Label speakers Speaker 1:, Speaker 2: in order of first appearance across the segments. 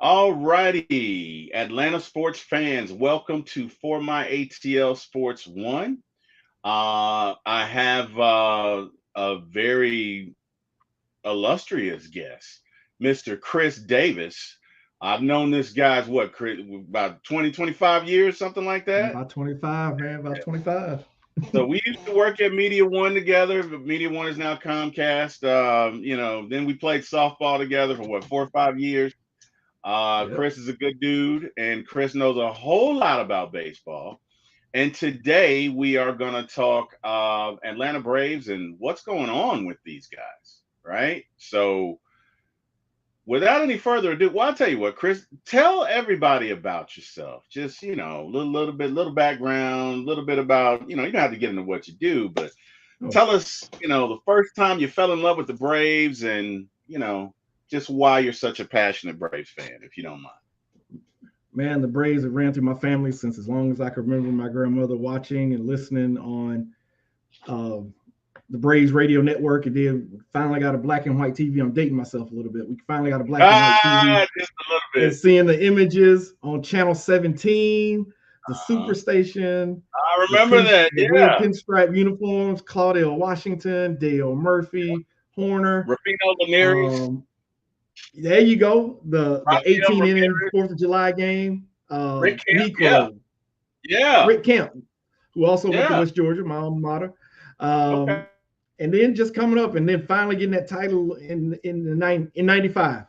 Speaker 1: All righty, Atlanta sports fans, welcome to For My ATL Sports One. I have a very illustrious guest, Mr. Chris Davis. I've known this guy's what, Chris, about 20, 25 years, something like that.
Speaker 2: About 25, man. About 25.
Speaker 1: So we used to work at Media One together, but Media One is now Comcast. Then we played softball together for what, 4 or 5 years.
Speaker 2: Yep.
Speaker 1: Chris is a good dude, and Chris knows a whole lot about baseball. And today we are going to talk Atlanta Braves and what's going on with these guys, right? So, without any further ado, well, I'll tell you what, Chris, tell everybody about yourself. Just little bit, little background, a little bit about you don't have to get into what you do, but
Speaker 2: Oh,
Speaker 1: tell us, the first time you fell in love with the Braves, and just why you're such a passionate Braves fan, if you don't mind.
Speaker 2: man, the Braves have ran through my family since as long as I can remember my grandmother watching and listening on uh, the Braves radio network. And then finally got a black and white TV. I'm dating myself a little bit. We finally got a black and white TV
Speaker 1: Just a little
Speaker 2: and
Speaker 1: bit.
Speaker 2: seeing the images on channel 17, the Superstation,
Speaker 1: I remember that.
Speaker 2: the red
Speaker 1: Yeah.
Speaker 2: pinstripe uniforms, Claudell Washington, Dale Murphy, Horner.
Speaker 1: Rufino Linares.
Speaker 2: Um, There you go. The
Speaker 1: Rafael
Speaker 2: 18 inning
Speaker 1: Ramirez.
Speaker 2: 4th of July game.
Speaker 1: Rick Camp. Yeah.
Speaker 2: Negro,
Speaker 1: Yeah.
Speaker 2: Rick Camp, who also went to
Speaker 1: Yeah.
Speaker 2: West Georgia, my alma mater. Um,
Speaker 1: Okay.
Speaker 2: and then just coming up and then finally getting that title in 95.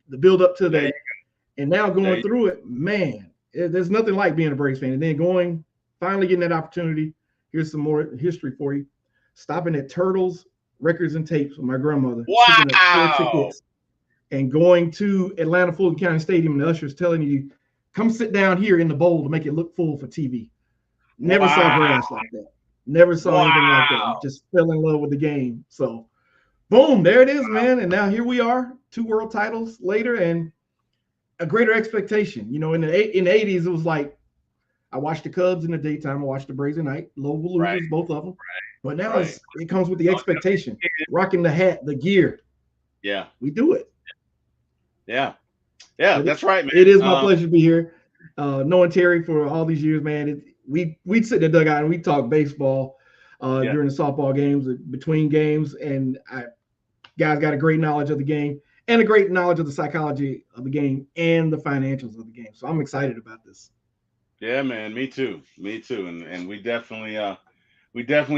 Speaker 2: The build up to
Speaker 1: There you
Speaker 2: that. And now
Speaker 1: there
Speaker 2: going
Speaker 1: you
Speaker 2: through it, man, there's nothing like being a Braves fan. And then finally getting that opportunity. Here's some more history for you. Stopping at Turtles Records and Tapes with my grandmother, picking up four
Speaker 1: Wow.
Speaker 2: tickets and going to Atlanta Fulton County Stadium, and the ushers telling you, come sit down here in the bowl to make it look full for TV. Never saw
Speaker 1: Wow.
Speaker 2: grass like that. Never saw anything like that. You
Speaker 1: Wow.
Speaker 2: just fell in love with the game. So, boom, there it is, man. And now here we are, two world titles later, and a greater expectation. In the 80s, it was like I watched the Cubs in the daytime, I watched the Braves at night, low
Speaker 1: Right.
Speaker 2: losers, both of them. But now
Speaker 1: Right.
Speaker 2: it comes with the
Speaker 1: Oh,
Speaker 2: expectation, rocking the hat, the gear.
Speaker 1: yeah.
Speaker 2: We do it.
Speaker 1: Yeah. Yeah.
Speaker 2: But
Speaker 1: That's right,
Speaker 2: it
Speaker 1: man.
Speaker 2: is my pleasure to be here. Knowing Terry for all these years, man. We'd sit in the dugout and we'd talk baseball
Speaker 1: Yeah.
Speaker 2: during the softball games, between games, and guys got a great knowledge of the game and a great knowledge of the psychology of the game and the financials of the game. So I'm excited about this.
Speaker 1: Yeah, man. Me too. Me too. And we definitely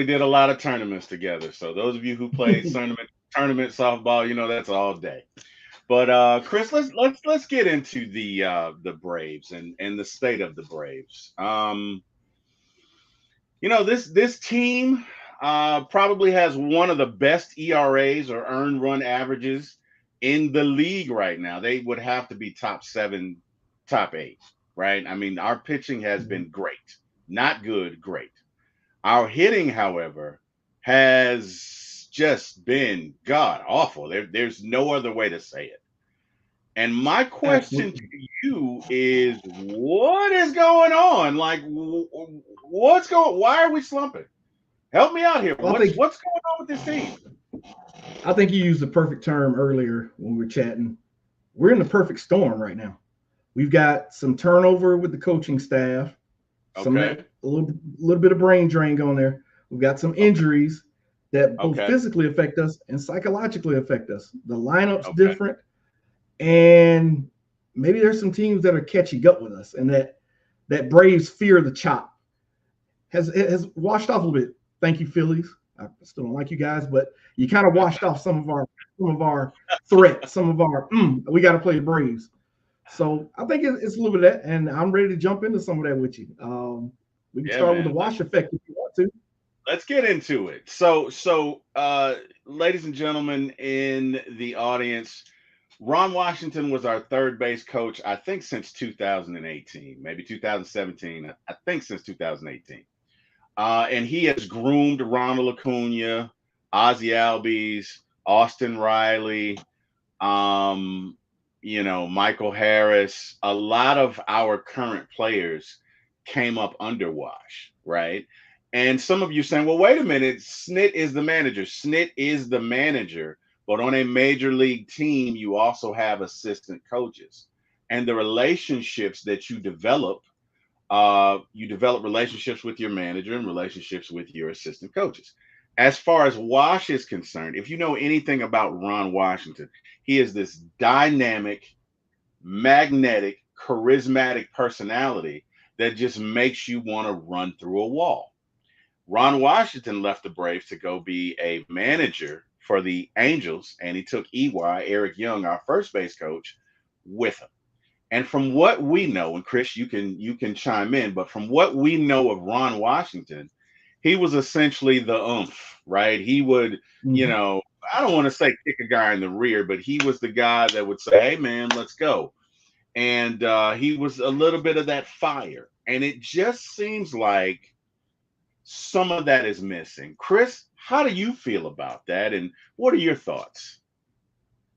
Speaker 1: did a lot of tournaments together. So those of you who played tournament softball, that's all day. But Chris, let's get into the Braves and the state of the Braves. This team probably has one of the best ERAs or earned run averages in the league right now. They would have to be top seven, top eight, right? I mean, our pitching has been great, not good, great. Our hitting, however, has just been god awful. There's no other way to say it. And my question to
Speaker 2: Absolutely.
Speaker 1: you is, what is going on? Like, what's going? Why are we slumping? Help me out here.
Speaker 2: Well,
Speaker 1: What's going on with this team?
Speaker 2: I think you used the perfect term earlier when we were chatting. We're in the perfect storm right now. We've got some turnover with the coaching staff, some of
Speaker 1: Okay,
Speaker 2: that little bit of brain drain going there. We've got some
Speaker 1: okay,
Speaker 2: injuries that both
Speaker 1: okay,
Speaker 2: physically affect us and psychologically affect us. The lineup's
Speaker 1: okay.
Speaker 2: different, and maybe there's some teams that are catchy gut with us, and that Braves fear of the chop has washed off a little bit. Thank you, Phillies. I still don't like you guys, but you kind of washed off some of our threats, some of our we got to play the Braves. So I think it's a little bit of that, and I'm ready to jump into some of that with you. We can
Speaker 1: Yeah,
Speaker 2: start with the
Speaker 1: man.
Speaker 2: wash effect if you want to.
Speaker 1: Let's get into it. So, ladies and gentlemen in the audience, Ron Washington was our third base coach, I think, since 2018, maybe 2017. I think since 2018. And he has groomed Ronald Acuna, Ozzie Albies, Austin Riley, Michael Harris. A lot of our current players came up under Wash, right? And some of you saying, well, wait a minute, Snit is the manager. Snit is the manager, but on a major league team, you also have assistant coaches. and the relationships that you develop relationships with your manager and relationships with your assistant coaches. As far as Wash is concerned, if you know anything about Ron Washington, he is this dynamic, magnetic, charismatic personality that just makes you want to run through a wall. Ron Washington left the Braves to go be a manager for the Angels, and he took Eric Young, our first base coach, with him. And from what we know, and Chris, you can chime in, but from what we know of Ron Washington, he was essentially the right? He would,
Speaker 2: Mhm.
Speaker 1: I don't want to say kick a guy in the rear, but he was the guy that would say, "Hey, man, let's go." And he was a little bit of that fire, and it just seems like some of that is missing. Chris, how do you feel about that, and what are your thoughts?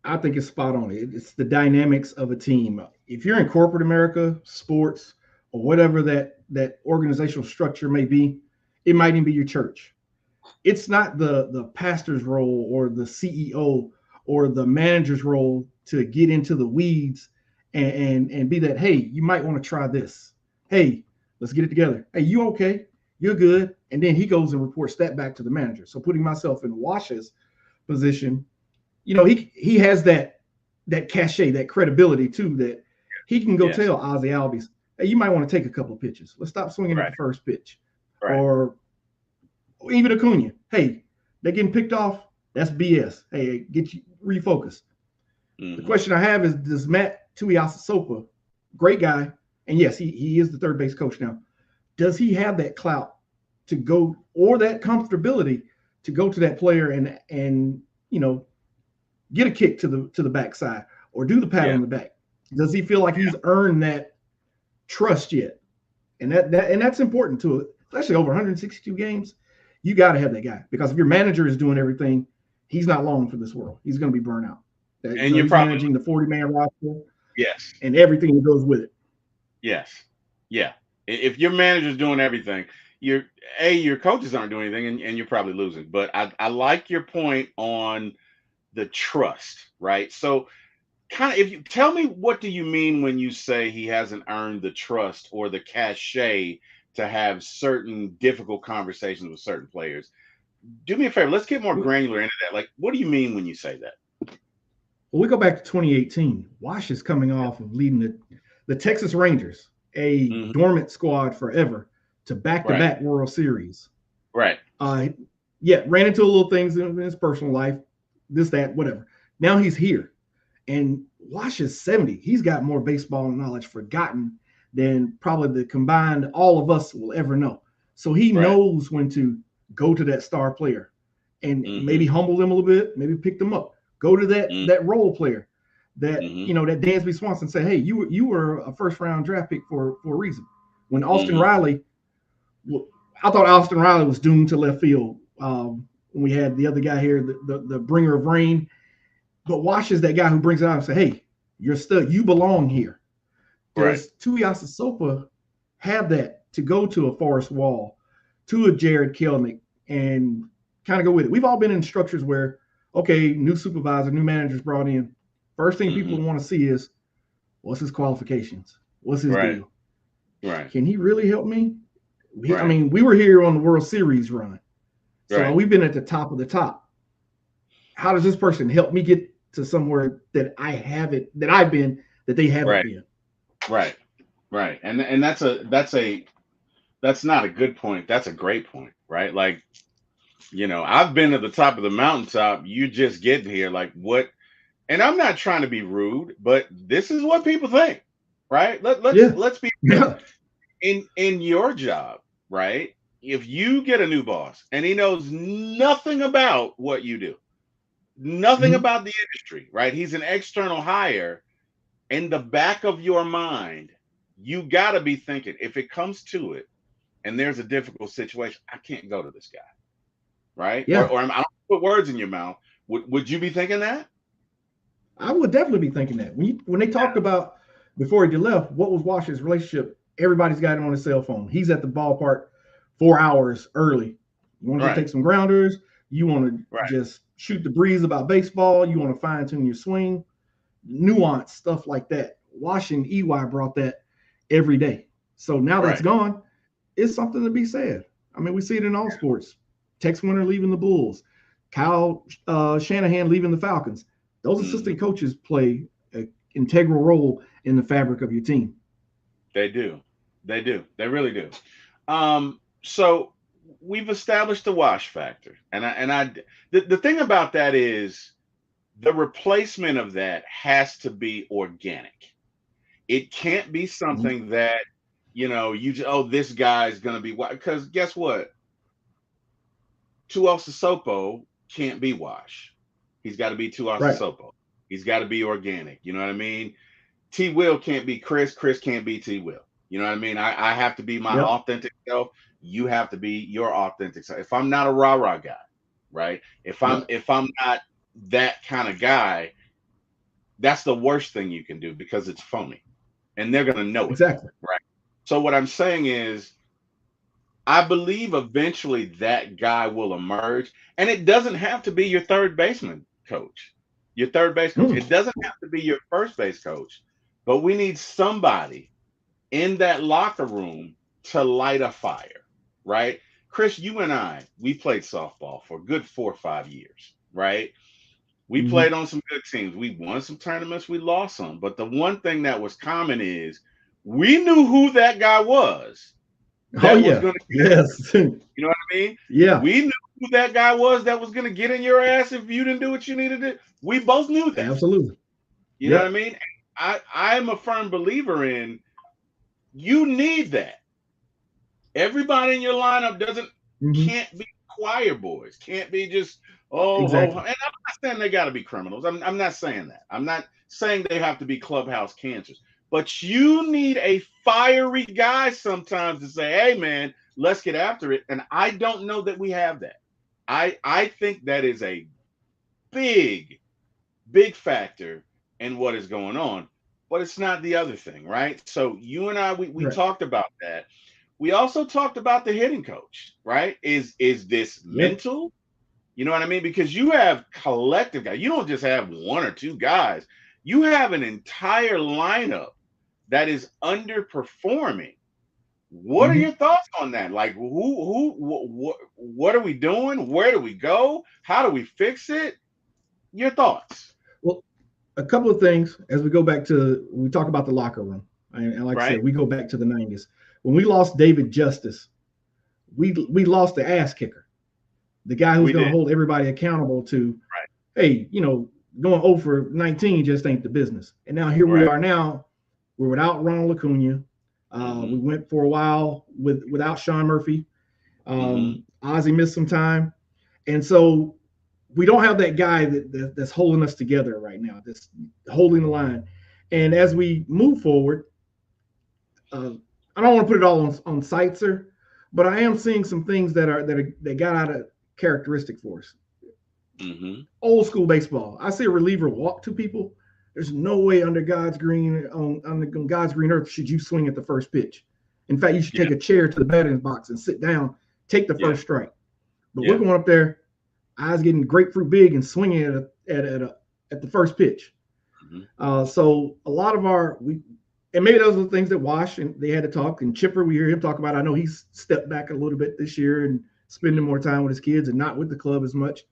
Speaker 2: I think it's spot on. It's the dynamics of a team. If you're in corporate America, sports, or whatever that organizational structure may be, it might even be your church. It's not the pastor's role or the CEO or the manager's role to get into the weeds and be that, hey, you might want to try this. Hey, let's get it together. Hey, you okay? You're good. And then he goes and reports that back to the manager. So putting myself in Wash's position, he has that cachet, that credibility too, that he can go
Speaker 1: Yes.
Speaker 2: tell Ozzy Albies, hey, you might want to take a couple of pitches. Let's stop swinging at
Speaker 1: Right.
Speaker 2: the first pitch.
Speaker 1: Right.
Speaker 2: Or even Acuna, hey, they're getting picked off. That's BS. Hey, get you refocus. The
Speaker 1: Mm-hmm.
Speaker 2: question I have is, does Matt Tuiasosopo, great guy, and yes, he is the third base coach now, does he have that clout to go, or that comfortability to go to that player and get a kick to the backside or do the pat
Speaker 1: Yeah.
Speaker 2: on the back? Does he feel like he's earned that trust yet? And that's important to it, especially over 162 games. You got to have that guy, because if your manager is doing everything, he's not long for this world. He's going to be burnt out.
Speaker 1: And you're
Speaker 2: He's
Speaker 1: probably
Speaker 2: managing the 40-man roster
Speaker 1: yes.
Speaker 2: and everything that goes with it.
Speaker 1: Yes. Yeah. If your manager's doing everything, your coaches aren't doing anything, and you're probably losing. But I like your point on the trust, right? So kind of, if you tell me, what do you mean when you say he hasn't earned the trust or the cachet to have certain difficult conversations with certain players? Do me a favor. Let's get more granular into that. Like, what do you mean when you say that?
Speaker 2: Well, we go back to 2018. Wash is coming off of leading the Texas Rangers, a
Speaker 1: Hmm.
Speaker 2: dormant squad forever, to
Speaker 1: Right.
Speaker 2: back-to-back World Series.
Speaker 1: Right.
Speaker 2: Uh, yeah, ran into a little things in his personal life, this, that, whatever. Now he's here, and Wash is 70. He's got more baseball knowledge forgotten than probably the combined all of us will ever know. So he
Speaker 1: Right.
Speaker 2: knows when to go to that star player and
Speaker 1: Hmm.
Speaker 2: maybe humble them a little bit, maybe pick them up. Go to that role player,
Speaker 1: Hmm.
Speaker 2: that Dansby Swanson, say, hey, you were a first round draft pick for a reason. When Austin
Speaker 1: Hmm.
Speaker 2: Riley, well, I thought Austin Riley was doomed to left field. When we had the other guy here, the bringer of rain, but Wash is that guy who brings it out and say, hey, you're stud, you belong here.
Speaker 1: Right.
Speaker 2: Does Tuiasosopo have that to go to a Forrest Wall, to a Jared Kelnick, and kind of go with it? We've all been in structures where, okay, new supervisor, new managers brought in. First thing
Speaker 1: Hmm.
Speaker 2: people want to see is, what's his qualifications? What's his
Speaker 1: Right.
Speaker 2: deal?
Speaker 1: Right.
Speaker 2: Can he really help me? I
Speaker 1: Right.
Speaker 2: mean, we were here on the World Series run. So
Speaker 1: Right.
Speaker 2: we've been at the top of the top. How does this person help me get to somewhere that I haven't, that I've been, that they haven't
Speaker 1: Right.
Speaker 2: been?
Speaker 1: Right. Right. And that's not a good point. That's a great point, right? Like, I've been at the top of the mountaintop. You just getting here. Like, what? And I'm not trying to be rude, but this is what people think, right?
Speaker 2: Yeah.
Speaker 1: Let's be real.
Speaker 2: Yeah.
Speaker 1: In your job, right? If you get a new boss and he knows nothing about what you do, nothing
Speaker 2: Mhm.
Speaker 1: about the industry, right? He's an external hire. In the back of your mind, you got to be thinking, if it comes to it and there's a difficult situation, I can't go to this guy, right?
Speaker 2: Yeah.
Speaker 1: I don't put words in your mouth. Would you be thinking that?
Speaker 2: I would definitely be thinking that. When they talked about before he left, what was Wash's relationship? Everybody's got him on his cell phone. He's at the ballpark 4 hours early. You want to go
Speaker 1: Right,
Speaker 2: take some grounders? You want to
Speaker 1: right,
Speaker 2: just shoot the breeze about baseball? You want to fine tune your swing? Nuance stuff like that. Washington EY brought that every day. So now that's
Speaker 1: Right.
Speaker 2: gone, it's something to be said. I mean, we see it in all sports. Tex Winter leaving the Bulls, Kyle Shanahan leaving the Falcons. Those assistant coaches play an integral role in the fabric of your team.
Speaker 1: They do. They do. They really do. So we've established the wash factor, the thing about that is the replacement of that has to be organic. It can't be
Speaker 2: Mhm.
Speaker 1: something that you just, oh, this guy's gonna be, because guess what? Tuosa Sopo can't be wash. He's got to be Tuosa
Speaker 2: Right.
Speaker 1: Sopo. He's got to be organic. You know what I mean? T Will can't be Chris. Chris can't be T Will. You know what I mean? I have to be my
Speaker 2: Yep.
Speaker 1: authentic self. You have to be your authentic self. If I'm not a rah-rah guy, right? If I'm
Speaker 2: Yep.
Speaker 1: if I'm not that kind of guy, that's the worst thing you can do because it's phony. And they're gonna know it.
Speaker 2: Exactly.
Speaker 1: Right. So what I'm saying is I believe eventually that guy will emerge. And it doesn't have to be your third baseman coach, your third base coach.
Speaker 2: Mm.
Speaker 1: It doesn't have to be your first base coach, but we need somebody in that locker room to light a fire, right? Chris, you and I, we played softball for a good 4 or 5 years, right? We
Speaker 2: Hmm.
Speaker 1: played on some good teams. We won some tournaments, we lost some. But the one thing that was common is we knew who that guy was
Speaker 2: Oh
Speaker 1: that was
Speaker 2: yeah.
Speaker 1: going to get us.
Speaker 2: Yes.
Speaker 1: You know what I mean?
Speaker 2: Yeah.
Speaker 1: We knew who that guy was that was going to get in your ass if you didn't do what you needed to do. We both knew that.
Speaker 2: Absolutely.
Speaker 1: You know what I
Speaker 2: Yep.
Speaker 1: mean? I am a firm believer in you need that. Everybody in your lineup doesn't
Speaker 2: Hmm.
Speaker 1: can't be choir boys. Can't be just oh.
Speaker 2: Exactly.
Speaker 1: And I'm not saying they got to be criminals. I'm not saying that. I'm not saying they have to be clubhouse cancers. But you need a fiery guy sometimes to say, "Hey, man, let's get after it." And I don't know that we have that. I think that is a big big factor in what is going on, but it's not the other thing, right? So you and I, we
Speaker 2: Right.
Speaker 1: talked about that. We also talked about the hitting coach, right? Is this
Speaker 2: Yeah.
Speaker 1: mental? You know what I mean? Because you have collective guys. You don't just have one or two guys. You have an entire lineup that is underperforming. What are
Speaker 2: Hmm.
Speaker 1: your thoughts on that? Like, what are we doing? Where do we go? How do we fix it? Your thoughts,
Speaker 2: Well, a couple of things as we go back to we talk about the locker room, and like I
Speaker 1: right?
Speaker 2: said, we go back to the '90s when we lost David Justice. We lost the ass kicker, the guy who's
Speaker 1: We
Speaker 2: going to
Speaker 1: did.
Speaker 2: hold everybody accountable to,
Speaker 1: Right.
Speaker 2: hey, going 0 for 19 just ain't the business. And now here we
Speaker 1: Right.
Speaker 2: are now. We're without Ronald Acuna. We
Speaker 1: Mhm.
Speaker 2: went for a while without Sean Murphy.
Speaker 1: Mhm.
Speaker 2: Ozzie missed some time, and so we don't have that guy that's holding us together right now. That's holding the line. And as we move forward, uh, I don't want to put it all on Seitzer, but I am seeing some things that got out of characteristic for us.
Speaker 1: Mhm.
Speaker 2: Old school baseball. I see a reliever walk two people. There's no way under God's green on God's green earth should you swing at the first pitch. In fact, you should
Speaker 1: Yeah.
Speaker 2: take a chair to the batting box and sit down, take the
Speaker 1: Yeah.
Speaker 2: first strike. But we're
Speaker 1: Yeah.
Speaker 2: going up there, eyes getting grapefruit big and swinging at the first pitch.
Speaker 1: Mhm.
Speaker 2: So a lot of and maybe those are the things that Wash and they had to talk. And Chipper, we hear him talk about. I know he's stepped back a little bit this year and spending more time with his kids and not with the club as much.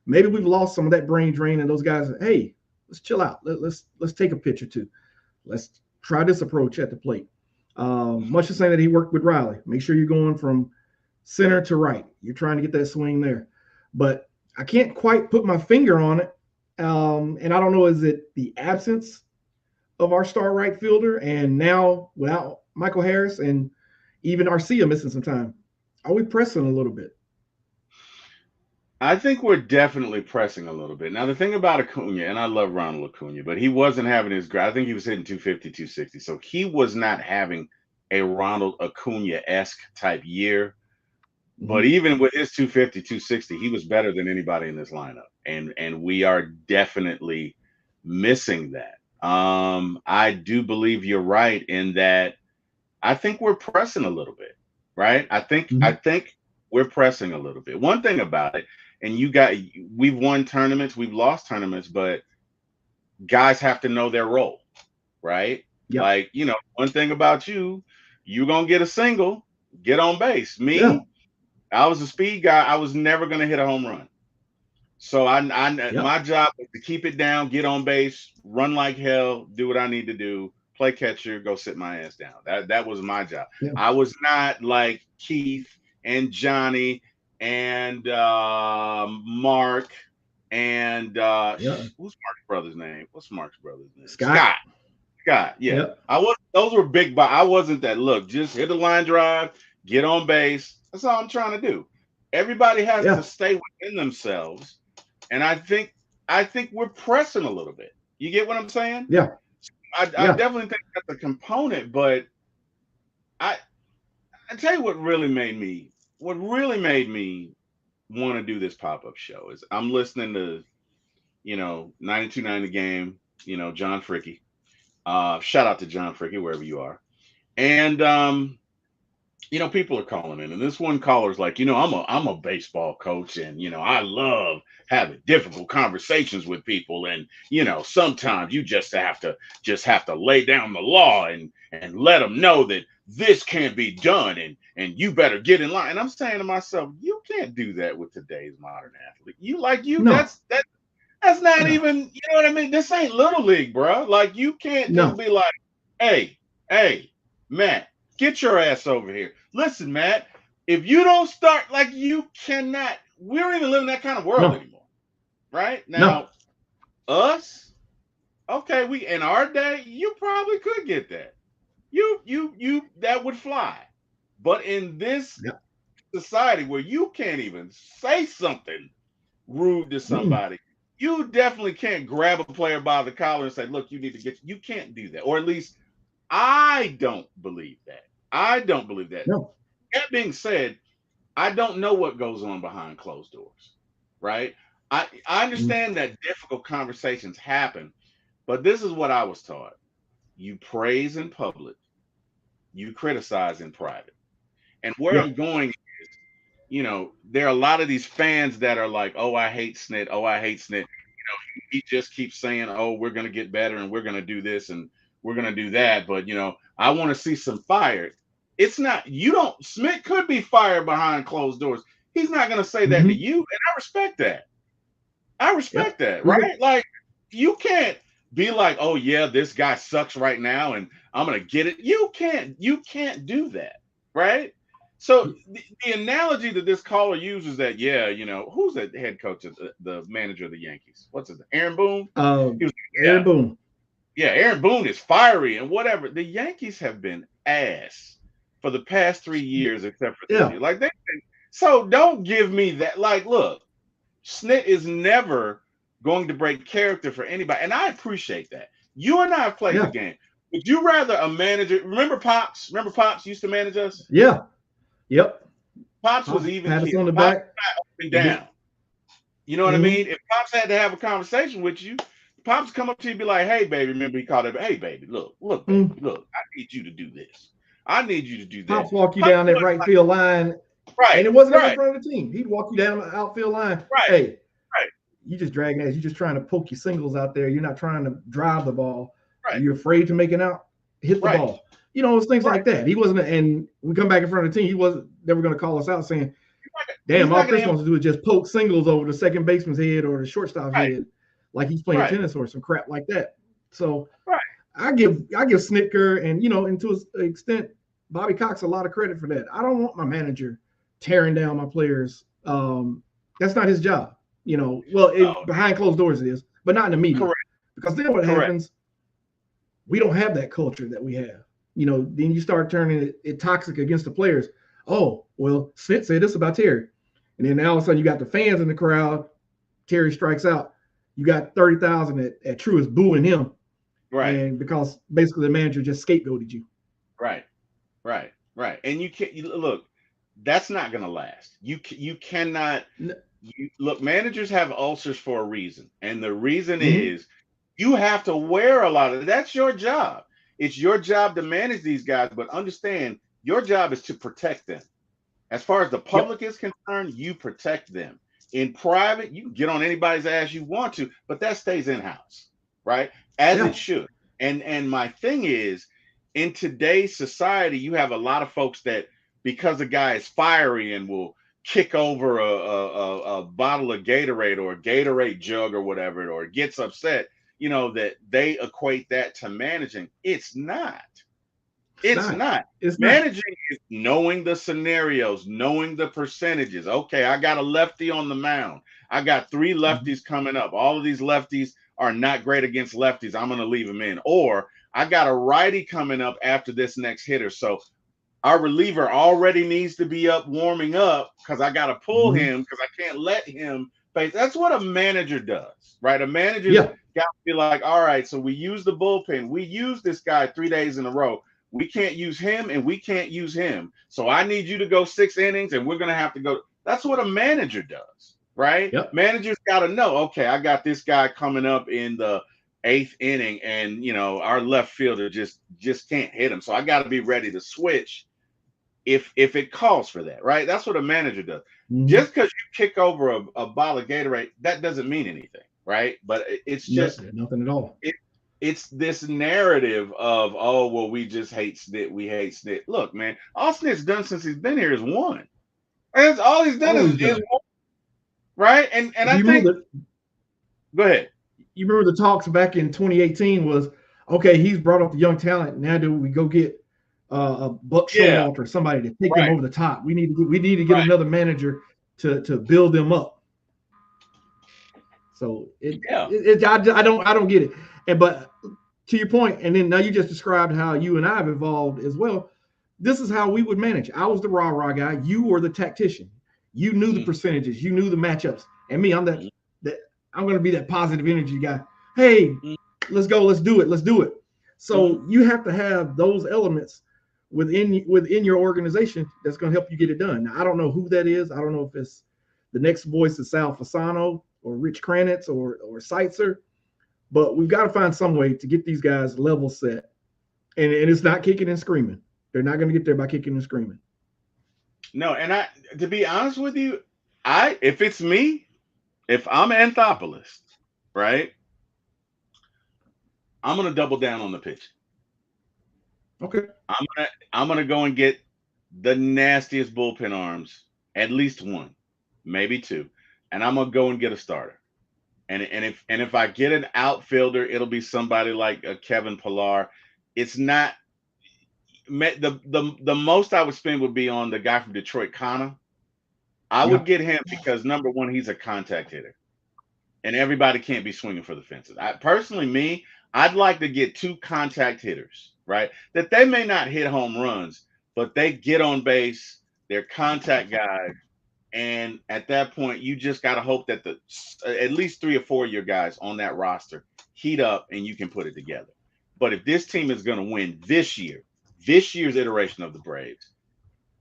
Speaker 2: Maybe we've lost some of that brain drain, and those guys, hey, let's chill out. Let's take a pitch or two. Let's try this approach at the plate. Much the same that he worked with Riley. Make sure you're going from center to right. You're trying to get that swing there. But I can't quite put my finger on it. And I don't know, is it the absence of our star right fielder? And now without Michael Harris and even Arcia missing some time, are we pressing a little bit?
Speaker 1: I think we're definitely pressing a little bit. Now, the thing about Acuna, and I love Ronald Acuna, but he wasn't having his grade. I think he was hitting 250, 260. So he was not having a Ronald Acuna-esque type year. But
Speaker 2: Mm-hmm.
Speaker 1: even with his 250, 260, he was better than anybody in this lineup. And we are definitely missing that. I do believe you're right in that I think we're pressing a little bit, right? I
Speaker 2: Mm-hmm.
Speaker 1: think we're pressing a little bit. One thing about it, and we've won tournaments, we've lost tournaments, but guys have to know their role. right?
Speaker 2: Yeah.
Speaker 1: Like, one thing about you gonna get a single, get on base.
Speaker 2: Yeah.
Speaker 1: Me, I was a speed guy. I was never gonna hit a home run. So
Speaker 2: Yeah.
Speaker 1: my job was to keep it down, get on base, run like hell, do what I need to do, play catcher, go sit my ass down. That was my job.
Speaker 2: Yeah.
Speaker 1: I was not like Keith and Johnny and Mark and
Speaker 2: Yeah.
Speaker 1: who's Mark's brother's name? What's Mark's brother's name?
Speaker 2: Scott.
Speaker 1: Scott. Scott. Yeah,
Speaker 2: Yep.
Speaker 1: I was. Those were big. But I wasn't that. Look, just hit the line drive, get on base. That's all I'm trying to do. Everybody has to
Speaker 2: Yeah.
Speaker 1: stay within themselves, and I think we're pressing a little bit. You get what I'm saying?
Speaker 2: Yeah.
Speaker 1: I
Speaker 2: Yeah.
Speaker 1: definitely think that's a component, but I I tell you what really made me want to do this pop up show is I'm listening to 92.9 The Game, John Fricky. Shout out to John Fricky wherever you are, and people are calling in, and this one caller's like, I'm a baseball coach, and I love having difficult conversations with people, and sometimes you just have to lay down the law and let them know that this can't be done, and you better get in line. And I'm saying to myself, you can't do that with today's modern athlete.
Speaker 2: No.
Speaker 1: That's not
Speaker 2: No.
Speaker 1: even, you know what I mean? This ain't little league, bro. Like you can't just
Speaker 2: No.
Speaker 1: be like, hey, Matt, get your ass over here. Listen, Matt, if you don't start, like you cannot, we don't even live in that kind of world
Speaker 2: No.
Speaker 1: anymore. Right?
Speaker 2: No.
Speaker 1: Now, us, okay, we in our day, you probably could get that. You that would fly. But in this
Speaker 2: Yeah.
Speaker 1: society where you can't even say something rude to
Speaker 2: Mm-mm.
Speaker 1: somebody, you definitely can't grab a player by the collar and say, look, you need to get, you can't do that. Or at least I don't believe that. I don't believe that.
Speaker 2: No.
Speaker 1: That being said, I don't know what goes on behind closed doors, right? I
Speaker 2: Mm.
Speaker 1: understand that difficult conversations happen, but this is what I was taught. You praise in public, you criticize in private. And where
Speaker 2: Yeah.
Speaker 1: I'm going is, there are a lot of these fans that are like, oh, I hate Snit. Oh, I hate Snit. He just keeps saying, oh, we're going to get better and we're going to do this and we're going to do that. But, I want to see some fire. It's not, Smith could be fired behind closed doors. He's not going to say that to
Speaker 2: Mm-hmm.
Speaker 1: you. And I respect that. I respect
Speaker 2: Yep.
Speaker 1: that,
Speaker 2: We go.
Speaker 1: right? Like, you can't be like, oh, yeah, this guy sucks right now and I'm going to get it. You can't do that, right? So the analogy that this caller uses that, yeah, who's the head coach of the manager of the Yankees? What's his name? Aaron Boone? He was,
Speaker 2: Aaron Boone.
Speaker 1: yeah, Aaron Boone is fiery and whatever. The Yankees have been ass for the past 3 years, except for this
Speaker 2: Yeah.
Speaker 1: year. Like so don't give me that. Like, look, Snit is never going to break character for anybody, and I appreciate that. You and I have played the
Speaker 2: Yeah.
Speaker 1: game. Would you rather a manager? Remember Pops? Remember Pops used to manage us?
Speaker 2: Yeah. Yep.
Speaker 1: Pops was
Speaker 2: Pops
Speaker 1: even
Speaker 2: pat us
Speaker 1: kid.
Speaker 2: on the
Speaker 1: Pops
Speaker 2: back.
Speaker 1: not up and
Speaker 2: And get,
Speaker 1: down. You know what I
Speaker 2: mm-hmm.
Speaker 1: mean? If Pops had to have a conversation with you, Pops come up to you and be like, hey, baby, remember he called it, hey, baby, look, baby,
Speaker 2: Mm.
Speaker 1: look, I need you to do this. I need you to do that.
Speaker 2: Pops walk you
Speaker 1: Pops
Speaker 2: down that
Speaker 1: was
Speaker 2: right
Speaker 1: like,
Speaker 2: field line,
Speaker 1: right,
Speaker 2: and it wasn't ever in
Speaker 1: right,
Speaker 2: front of the team. He'd walk you down the outfield line.
Speaker 1: right,
Speaker 2: Hey,
Speaker 1: right,
Speaker 2: you just dragging ass. You're just trying to poke your singles out there. You're not trying to drive the ball.
Speaker 1: right,
Speaker 2: You're afraid to make it out. Hit the
Speaker 1: right,
Speaker 2: ball. You know, it's things
Speaker 1: right.
Speaker 2: like that. He wasn't, and we come back in front of the team. He wasn't. They were going to call us out saying,
Speaker 1: He's
Speaker 2: "Damn, all
Speaker 1: not
Speaker 2: Chris
Speaker 1: gonna
Speaker 2: wants to do is just poke singles over the second baseman's head or the shortstop's
Speaker 1: right,
Speaker 2: head, like he's playing
Speaker 1: right,
Speaker 2: tennis or some crap like that." So
Speaker 1: right,
Speaker 2: I give Snitker and to an extent Bobby Cox a lot of credit for that. I don't want my manager tearing down my players. That's not his job. Well,
Speaker 1: no,
Speaker 2: behind closed doors it is, but not in the media.
Speaker 1: correct,
Speaker 2: Because then what
Speaker 1: correct,
Speaker 2: happens? We don't have that culture that we have. Then you start turning it toxic against the players. Oh, well, Snit said this about Terry. And then all of a sudden you got the fans in the crowd. Terry strikes out. You got 30,000 at Truist booing him.
Speaker 1: right,
Speaker 2: And because basically the manager just scapegoated you.
Speaker 1: right, right. And you can't look, that's not gonna last. You cannot. Look, managers have ulcers for a reason, and the reason
Speaker 2: Mm-hmm.
Speaker 1: is you have to wear a lot of. That's your job. It's your job to manage these guys, but understand your job is to protect them. As far as the
Speaker 2: Yep.
Speaker 1: public is concerned, you protect them. In private, you can get on anybody's ass you want to, but that stays in house, right? As it
Speaker 2: Yeah.
Speaker 1: should. And my thing is, in today's society, you have a lot of folks that, because a guy is fiery and will kick over a bottle of Gatorade or a Gatorade jug or whatever, or gets upset, that they equate that to managing. It's not. It's not.
Speaker 2: It's not.
Speaker 1: Managing is knowing the scenarios, knowing the percentages. Okay, I got a lefty on the mound. I got three lefties coming up. All of these lefties are not great against lefties. I'm going to leave them in. Or I got a righty coming up after this next hitter. So our reliever already needs to be up warming up because I got to pull him because I can't let him face. That's what a manager does, right? A manager's got to be like, all right, so we use the bullpen. We use this guy 3 days in a row. We can't use him and we can't use him. So I need you to go 6 innings and we're going to have to go. That's what a manager does, right?
Speaker 2: Yep.
Speaker 1: Managers got to know, okay, I got this guy coming up in the 8th inning and, our left fielder just can't hit him. So I got to be ready to switch if it calls for that, right? That's what a manager does. Just because you kick over a bottle of Gatorade, that doesn't mean anything, right? But it's just
Speaker 2: nothing at all.
Speaker 1: It's this narrative of, oh, well, we just hate Snit. We hate Snit. Look, man, all Snit's done since he's been here is one. That's all he's done is one. Right? And I think go ahead.
Speaker 2: You remember the talks back in 2018 was, okay, he's brought up the young talent. Now do we go get a Buck Showalter or somebody to take them over the top? We need to get another manager to build them up. So I don't get it. But to your point, and then now you just described how you and I have evolved as well. This is how we would manage. I was the rah-rah guy. You were the tactician. You knew the percentages. You knew the matchups. And me, I'm that I'm going to be that positive energy guy. Hey, let's go. Let's do it. Let's do it. So you have to have those elements within your organization that's going to help you get it done. Now, I don't know who that is. I don't know if it's the next voice of Sal Fasano or Rich Kranitz or Seitzer. But we've got to find some way to get these guys level set. And it's not kicking and screaming. They're not going to get there by kicking and screaming.
Speaker 1: No, and to be honest with you, if it's me, if I'm Anthopoulos, right, I'm going to double down on the pitch.
Speaker 2: Okay.
Speaker 1: I'm gonna go and get the nastiest bullpen arms, at least one, maybe two, and I'm gonna go and get a starter. And if I get an outfielder, it'll be somebody like a Kevin Pillar. It's not the most I would spend would be on the guy from Detroit, Kana. I would get him because number one, he's a contact hitter, and everybody can't be swinging for the fences. I'd like to get 2 contact hitters, right? That they may not hit home runs, but they get on base. They're contact guys. And at that point, you just got to hope that at least 3 or 4 of your guys on that roster heat up and you can put it together. But if this team is going to win this year's iteration of the Braves,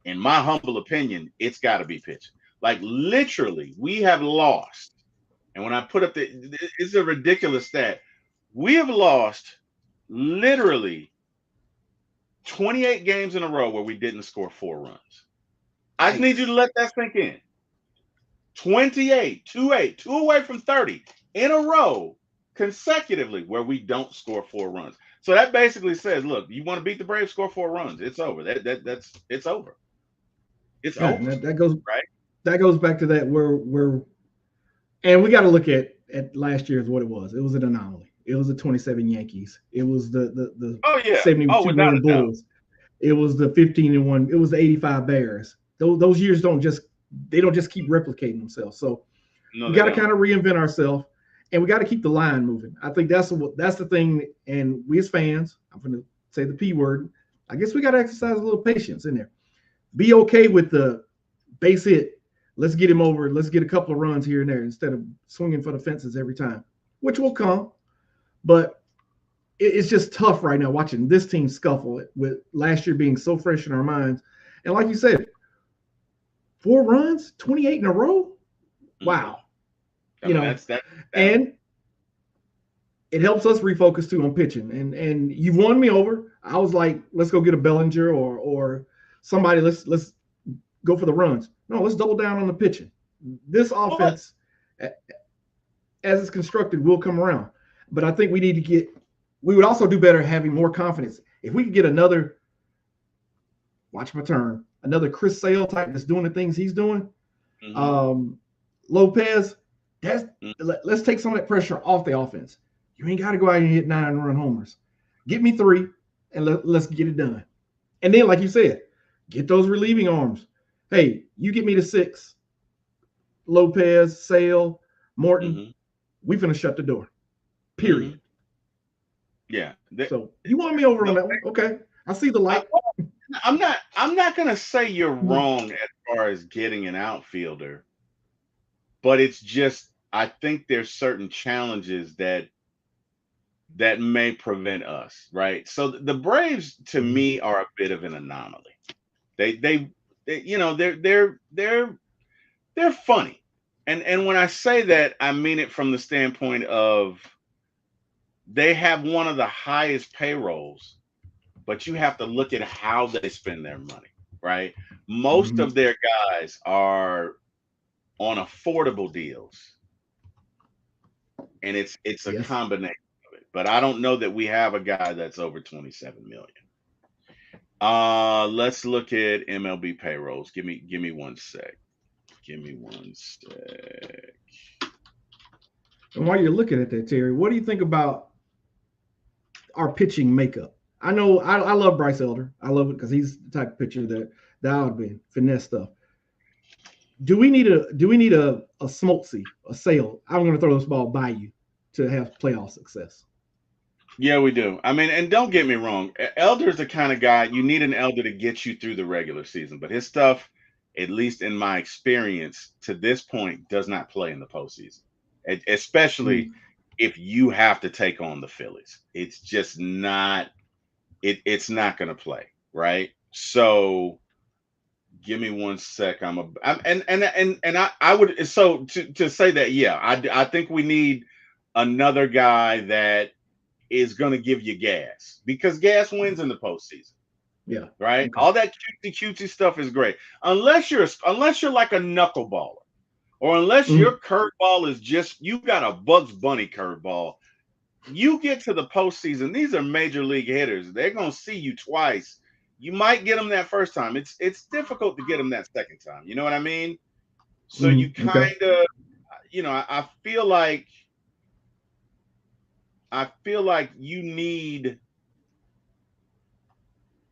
Speaker 1: in my humble opinion, it's got to be pitching. Like literally, we have lost. And when I put up it's a ridiculous stat. We have lost literally 28 games in a row where we didn't score 4 runs. I just need you to let that sink in. 28, 2 away from 30 in a row consecutively where we don't score 4 runs. So that basically says, look, you want to beat the Braves, score 4 runs. It's over. It's over. It's over.
Speaker 2: That goes back to that where and we got to look at last year as what it was. It was an anomaly. It was the 27 Yankees. It was the 72 Bulls. It was the 15-1. It was the 85 Bears. Those years don't just keep replicating themselves. So we got to kind of reinvent ourselves, and we got to keep the line moving. I think that's the thing. And we as fans, I'm going to say the P word. I guess we got to exercise a little patience in there. Be okay with the base hit. Let's get him over. Let's get a couple of runs here and there instead of swinging for the fences every time, which will come. But it's just tough right now watching this team scuffle with last year being so fresh in our minds. And like you said, 4 runs, 28 in a row. Wow. And it helps us refocus too on pitching. And you've won me over. I was like, let's go get a Bellinger or somebody. Let's go for the runs. No, let's double down on the pitching. This offense, as it's constructed, will come around. But I think we need to get we would also do better having more confidence. If we could get another, watch my turn, another Chris Sale type that's doing the things he's doing, Lopez, let's take some of that pressure off the offense. You ain't got to go out and hit 9-run homers. Get me 3, and let's get it done. And then, like you said, get those relieving arms. Hey, you get me to 6, Lopez, Sale, Morton. We finna shut the door. Period.
Speaker 1: Yeah.
Speaker 2: So you want me over on that one? Okay. I see the light.
Speaker 1: I'm not gonna say you're wrong as far as getting an outfielder, but it's just I think there's certain challenges that may prevent us, right? So the Braves to me are a bit of an anomaly. They you know, they're funny. And when I say that, I mean it from the standpoint of they have one of the highest payrolls, but you have to look at how they spend their money, right? Most of their guys are on affordable deals. And it's a combination of it. But I don't know that we have a guy that's over 27 million. Let's look at MLB payrolls. Give me one sec.
Speaker 2: And while you're looking at that, Terry, what do you think about our pitching makeup? I know I love Bryce Elder. I love it because he's the type of pitcher that I would be finesse stuff. Do we need a Smoltzy, a Sale? I'm going to throw this ball by you to have playoff success.
Speaker 1: Yeah, we do. I mean, and don't get me wrong, Elder's the kind of guy you need an Elder to get you through the regular season, but his stuff, at least in my experience to this point, does not play in the postseason, especially if you have to take on the Phillies. It's just not. It's not going to play, right? So, give me one sec. I would so to say that, yeah, I think we need another guy that is going to give you gas, because gas wins in the postseason.
Speaker 2: Yeah.
Speaker 1: Right. Okay. All that cutesy stuff is great. Unless you're like a knuckleballer, or unless your curveball is just, you got a Bugs Bunny curveball. You get to the postseason. These are major league hitters. They're going to see you twice. You might get them that first time. It's difficult to get them that second time. You know what I mean? So you kind of, I feel like you need.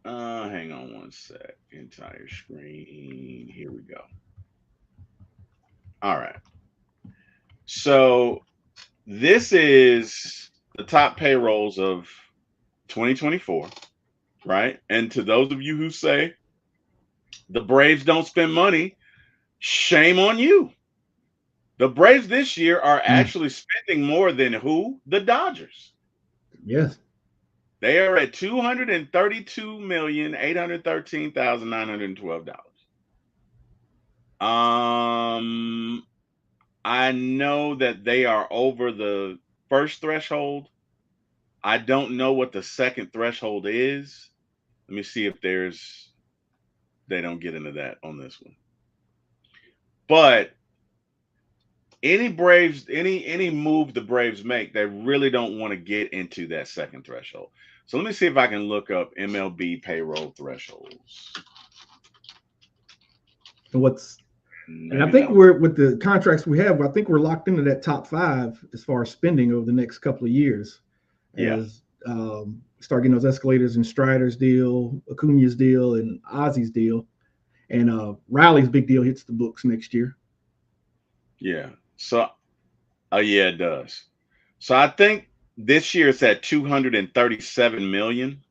Speaker 1: Hang on one sec. Entire screen. Here we go. All right. So this is the top payrolls of 2024, right? And to those of you who say the Braves don't spend money, shame on you. The Braves this year are actually spending more than who? The Dodgers.
Speaker 2: Yes.
Speaker 1: They are at $232,813,912. I know that they are over the first threshold. I don't know what the second threshold is. Let me see if they don't get into that on this one. But any move the Braves make, they really don't want to get into that second threshold. So let me see if I can look up MLB payroll thresholds.
Speaker 2: And I think we're, with the contracts we have, I think we're locked into that top 5 as far as spending over the next couple of years. As start getting those escalators in Strider's deal, Acuna's deal, and Ozzy's deal, and Riley's big deal hits the books next year.
Speaker 1: Yeah. So, yeah, it does. So I think this year it's at 237 million.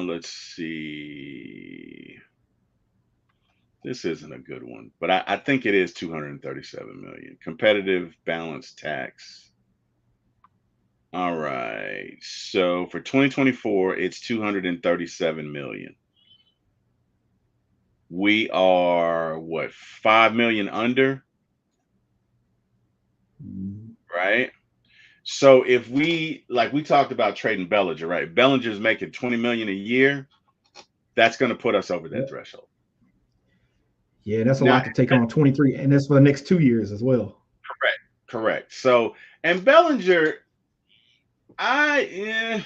Speaker 1: Let's see. This isn't a good one, but I think it is 237 million. Competitive balance tax. All right. So for 2024, it's 237 million. We are what, 5 million under? Right? So if we talked about trading Bellinger, right? Bellinger's making 20 million a year. That's going to put us over that threshold.
Speaker 2: Yeah, that's a lot to take on 23, and that's for the next 2 years as well.
Speaker 1: Correct. So, And Bellinger, the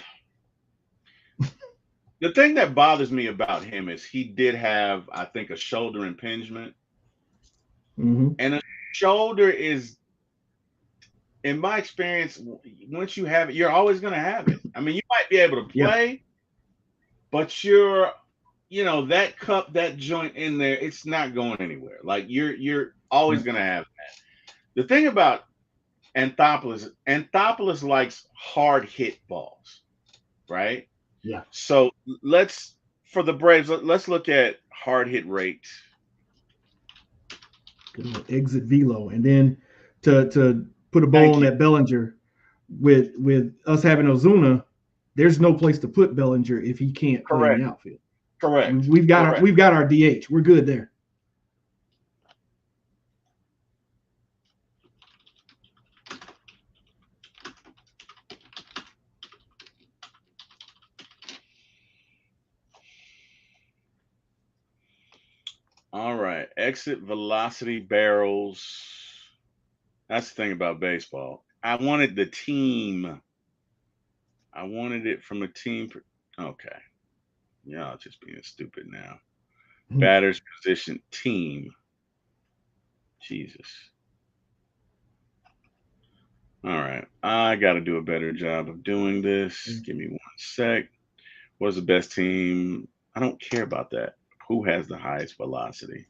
Speaker 1: thing that bothers me about him is he did have, I think, a shoulder impingement.
Speaker 2: Mm-hmm.
Speaker 1: And a shoulder is, in my experience, once you have it, you're always going to have it. I mean, you might be able to
Speaker 2: Yeah.
Speaker 1: play, but that cup, that joint in there, it's not going anywhere. Like you're always going to have that. The thing about Anthopoulos likes hard hit balls, right?
Speaker 2: Yeah.
Speaker 1: So for the Braves, let's look at hard hit rate.
Speaker 2: Good exit velo, and then to put a bow
Speaker 1: Thank
Speaker 2: on
Speaker 1: you.
Speaker 2: that Bellinger, with us having Ozuna, there's no place to put Bellinger if he can't play in
Speaker 1: Correct.
Speaker 2: the outfield.
Speaker 1: Correct.
Speaker 2: We've got our DH. We're good there.
Speaker 1: All right. Exit velocity barrels. That's the thing about baseball. I wanted the team. I wanted it from a team. Okay. Y'all just being stupid now. Batters position team. Jesus. All right. I got to do a better job of doing this. Give me 1 sec. What's the best team? I don't care about that. Who has the highest velocity?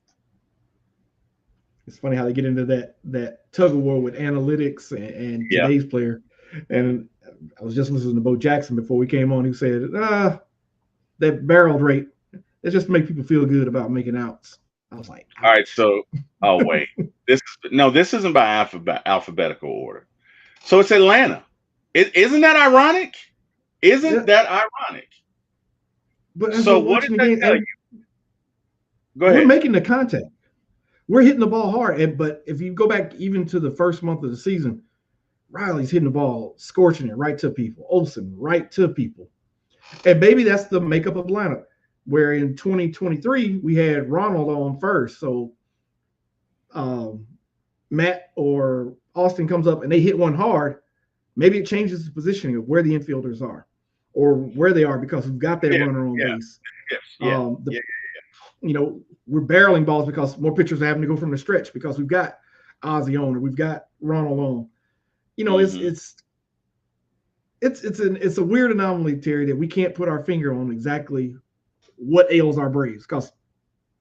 Speaker 2: It's funny how they get into that tug of war with analytics and
Speaker 1: Yeah.
Speaker 2: today's player. And I was just listening to Bo Jackson before we came on, who said, that barrel rate, it just make people feel good about making outs. I was like,
Speaker 1: all right. So, oh wait, this isn't by alphabetical order. So it's Atlanta. Isn't that ironic? Isn't that ironic?
Speaker 2: But as
Speaker 1: So
Speaker 2: we're
Speaker 1: what
Speaker 2: watching
Speaker 1: does
Speaker 2: the
Speaker 1: that tell
Speaker 2: game,
Speaker 1: you? Go ahead.
Speaker 2: we're making the contact. We're hitting the ball hard. But if you go back even to the first month of the season, Riley's hitting the ball, scorching it right to people. Olsen, right to people. And maybe that's the makeup of lineup, where in 2023, we had Ronald on first. So Matt or Austin comes up and they hit one hard. Maybe it changes the positioning of where the infielders are or where they are because we've got that runner on base. We're barreling balls because more pitchers are having to go from the stretch because we've got Ozzy on or we've got Ronald on. It's a weird anomaly, Terry, that we can't put our finger on exactly what ails our Braves because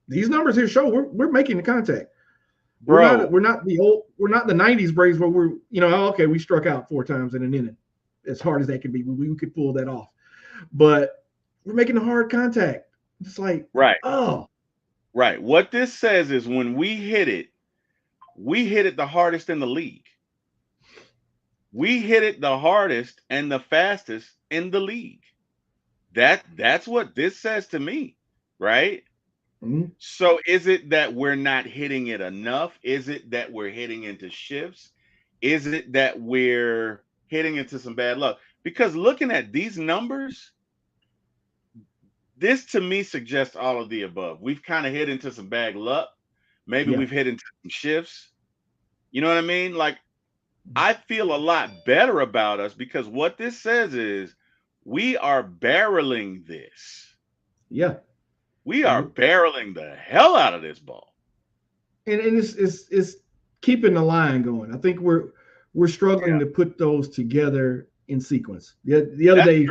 Speaker 2: these numbers here show we're making the contact.
Speaker 1: Bro,
Speaker 2: we're not the 90s Braves where we're okay, we struck out 4 times in an inning, as hard as that can be. We could pull that off, but we're making the hard contact. It's like
Speaker 1: right.
Speaker 2: Oh,
Speaker 1: right. What this says is when we hit it the hardest in the league. We hit it the hardest and the fastest in the league. That's what this says to me, right?
Speaker 2: mm-hmm.
Speaker 1: So is it that we're not hitting it enough? Is it that we're hitting into shifts? Is it that we're hitting into some bad luck? Because looking at these numbers, this to me suggests all of the above. We've kind of hit into some bad luck. Maybe we've hit into some shifts. You know what I mean? Like, I feel a lot better about us because what this says is we are barreling this.
Speaker 2: Yeah.
Speaker 1: We are barreling the hell out of this ball.
Speaker 2: And it's keeping the line going. I think we're struggling to put those together in sequence. The other day,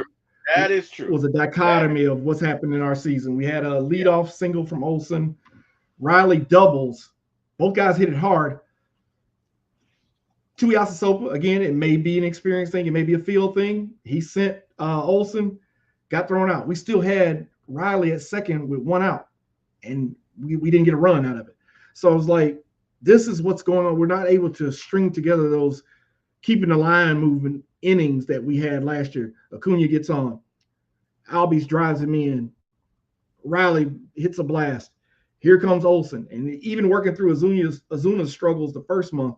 Speaker 1: that is true.
Speaker 2: Was a dichotomy of what's happened in our season. We had a leadoff single from Olsen, Riley doubles. Both guys hit it hard. Tuiasosopo, again, it may be an experience thing. It may be a feel thing. He sent Olsen, got thrown out. We still had Riley at second with 1 out, and we didn't get a run out of it. So I was like, this is what's going on. We're not able to string together those keeping the line moving innings that we had last year. Acuna gets on. Albies drives him in. Riley hits a blast. Here comes Olsen. And even working through Azuna's struggles the first month,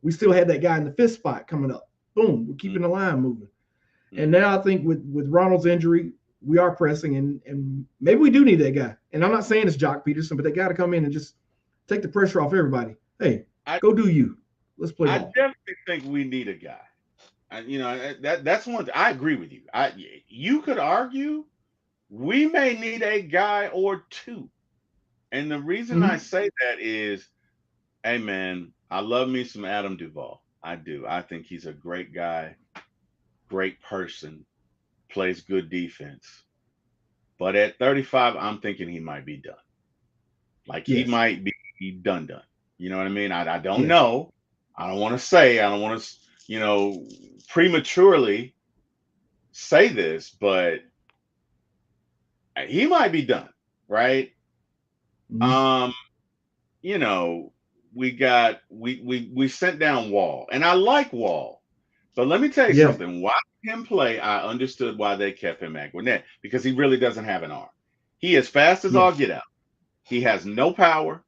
Speaker 2: we still had that guy in the 5th spot coming up. Boom, we're keeping the line moving. And now I think with Ronald's injury, we are pressing, and maybe we do need that guy. And I'm not saying it's Jock Peterson, but that guy to come in and just take the pressure off everybody. Hey, go do you. Let's play
Speaker 1: I
Speaker 2: ball.
Speaker 1: definitely think we need a guy. That's one. I agree with you. You could argue we may need a guy or two, and the reason I
Speaker 2: Mhm.
Speaker 1: say that is, hey man, I love me some Adam Duvall. I do. I think he's a great guy, great person, plays good defense. But at 35, I'm thinking he might be done. Like he
Speaker 2: Yes.
Speaker 1: might be done. You know what I mean? I don't
Speaker 2: Yes.
Speaker 1: know. I don't want to say. I don't want to, prematurely say this, but he might be done, right?
Speaker 2: Mhm.
Speaker 1: Um, you know, we sent down Wall, and I like Wall, but let me tell you
Speaker 2: Yeah.
Speaker 1: something. Watching him play, I understood why they kept him at Gwinnett because he really doesn't have an arm. He is fast as
Speaker 2: Yeah.
Speaker 1: all get out. He has no power,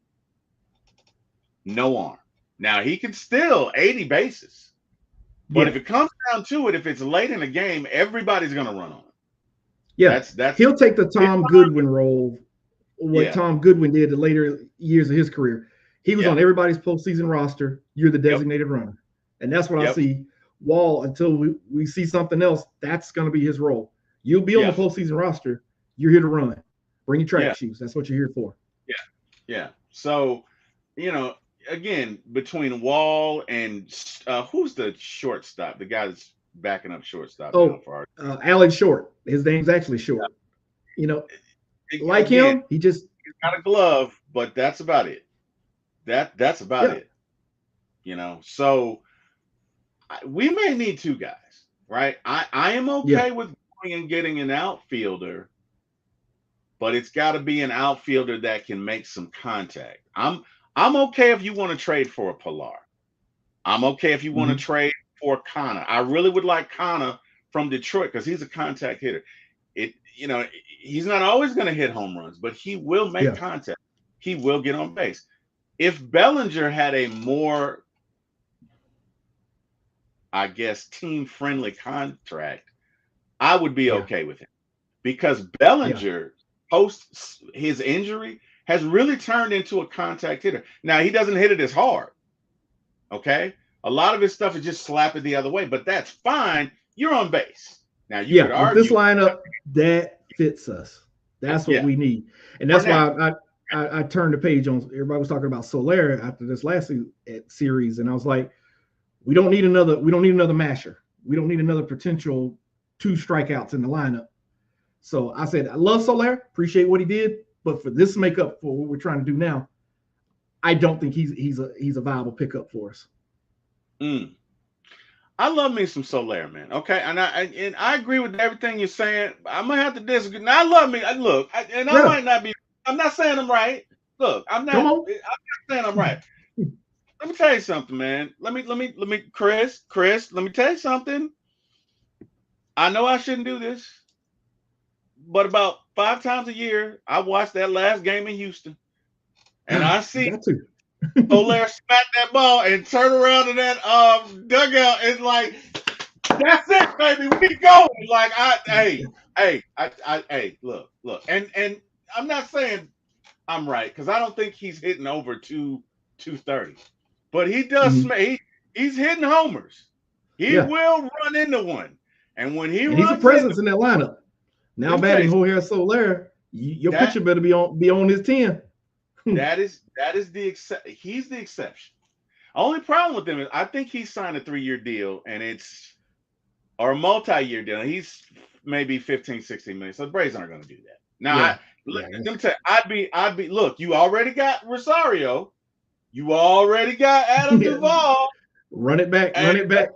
Speaker 1: no arm. Now he can still 80 bases, but if
Speaker 2: Yeah.
Speaker 1: it comes down to it, if it's late in the game, everybody's gonna run on him.
Speaker 2: Yeah.
Speaker 1: That's
Speaker 2: He'll take the
Speaker 1: his
Speaker 2: Tom
Speaker 1: arm.
Speaker 2: Goodwin role, what
Speaker 1: Yeah,
Speaker 2: Tom Goodwin did the later years of his career. He was
Speaker 1: yeah,
Speaker 2: on everybody's postseason roster. You're the
Speaker 1: yep,
Speaker 2: designated runner. And that's what I
Speaker 1: yep,
Speaker 2: see. Wall, until we see something else, that's going to be his role. You'll be on the
Speaker 1: yeah,
Speaker 2: postseason roster. You're here to run. Bring your
Speaker 1: yeah,
Speaker 2: track shoes. That's what you're here for.
Speaker 1: yeah, yeah. So, you know, again, between Wall and who's the shortstop, the guy that's backing up shortstop now
Speaker 2: Oh,
Speaker 1: for our
Speaker 2: Alan Short. His name's actually Short. You know, like
Speaker 1: again,
Speaker 2: him, he just,
Speaker 1: he's got a glove, but that's about it. That's about
Speaker 2: yeah,
Speaker 1: it. So we may need two guys, right? I am
Speaker 2: yeah,
Speaker 1: okay with going and getting an outfielder, but it's got to be an outfielder that can make some contact. I'm okay if you want to trade for a Pilar. I'm okay if you want to
Speaker 2: mhm,
Speaker 1: trade for Connor. I really would like Connor from Detroit because he's a contact hitter. He's not always going to hit home runs, but he will make
Speaker 2: yeah,
Speaker 1: contact. He will get on base. If Bellinger had a more, I guess, team friendly contract, I would be
Speaker 2: yeah,
Speaker 1: okay with it because
Speaker 2: yeah,
Speaker 1: Bellinger, post his injury, has really turned into a contact hitter. Now, he doesn't hit it as hard. Okay. A lot of his stuff is just slap it the other way, but that's fine. You're on base. Now, you could
Speaker 2: yeah. With this
Speaker 1: argue,
Speaker 2: lineup, that fits us. That's what
Speaker 1: yeah,
Speaker 2: we need. And
Speaker 1: for
Speaker 2: that's
Speaker 1: now.
Speaker 2: why I turned the page on. Everybody was talking about Soler after this last series, and I was like, we don't need another masher. We don't need another potential two strikeouts in the lineup. So I said, I love Soler, appreciate what he did, but for this makeup for what we're trying to do now, I don't think he's a viable pickup for us.
Speaker 1: Mm. I love me some Soler, man. Okay, and I agree with everything you're saying. I'm gonna have to disagree. Now I love me. And I
Speaker 2: Yeah,
Speaker 1: might not be. I'm not saying I'm right. Look,
Speaker 2: come on.
Speaker 1: I'm not saying I'm right. Let me tell you something, man. Let me, Chris. Let me tell you something. I know I shouldn't do this, but about 5 times a year, I watch that last game in Houston, and I
Speaker 2: You
Speaker 1: see
Speaker 2: got to.
Speaker 1: Soler smack that ball and turn around in that dugout and like, that's it, baby. We go. Like hey, look, and I'm not saying I'm right because I don't think he's hitting over 230, but he does.
Speaker 2: Mhm.
Speaker 1: He's hitting homers. He
Speaker 2: Yeah,
Speaker 1: will run into one, and when he
Speaker 2: and he's a
Speaker 1: runs into,
Speaker 2: presence in that lineup. Now
Speaker 1: let me tell
Speaker 2: batting
Speaker 1: you
Speaker 2: Jorge Soler, your
Speaker 1: that
Speaker 2: pitcher better be on his 10.
Speaker 1: that is he's the exception. Only problem with him is I think he signed a 3-year deal, and it's or a multi-year deal. He's maybe 15, 16 million. So the Braves aren't going to do that. Now,
Speaker 2: Yeah,
Speaker 1: let
Speaker 2: yeah.
Speaker 1: me tell you, I'd be. Look, you already got Rosario. You already got Adam Duvall.
Speaker 2: Run it back,
Speaker 1: And
Speaker 2: run it back.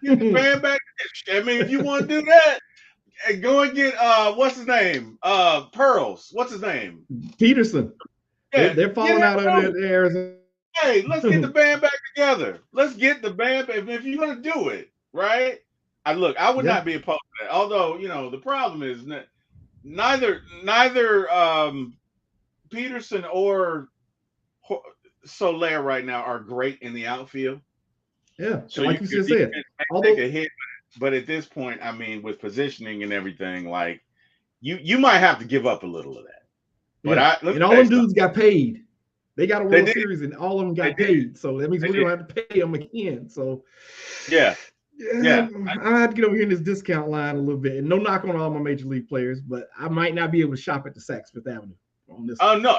Speaker 1: get the band back. I mean, if you want to do that, and go and get what's his name? Pearls. What's his name?
Speaker 2: Peterson.
Speaker 1: Yeah,
Speaker 2: They're
Speaker 1: get
Speaker 2: falling
Speaker 1: him
Speaker 2: out of
Speaker 1: too.
Speaker 2: Arizona.
Speaker 1: Hey, let's get the band back together. Let's get the band. If you're gonna do it, right? I would
Speaker 2: Yeah,
Speaker 1: not be opposed to that. Although, the problem is that neither Peterson or Soler right now are great in the outfield.
Speaker 2: yeah.
Speaker 1: So
Speaker 2: And like you just said,
Speaker 1: can take
Speaker 2: although
Speaker 1: a hit, but at this point, I mean, with positioning and everything, like you might have to give up a little of that. But
Speaker 2: yeah,
Speaker 1: let me
Speaker 2: and all
Speaker 1: tell you
Speaker 2: them
Speaker 1: something.
Speaker 2: dudes got paid. They got a
Speaker 1: They
Speaker 2: World
Speaker 1: did.
Speaker 2: Series and all of them
Speaker 1: They
Speaker 2: got
Speaker 1: did.
Speaker 2: paid. So that means
Speaker 1: They
Speaker 2: we're
Speaker 1: did.
Speaker 2: gonna have to pay them again. So
Speaker 1: Yeah.
Speaker 2: yeah,
Speaker 1: Yeah.
Speaker 2: I had to get over here in this discount line a little bit. And no knock on all my major league players, but I might not be able to shop at the Saks Fifth Avenue on this.
Speaker 1: Oh no,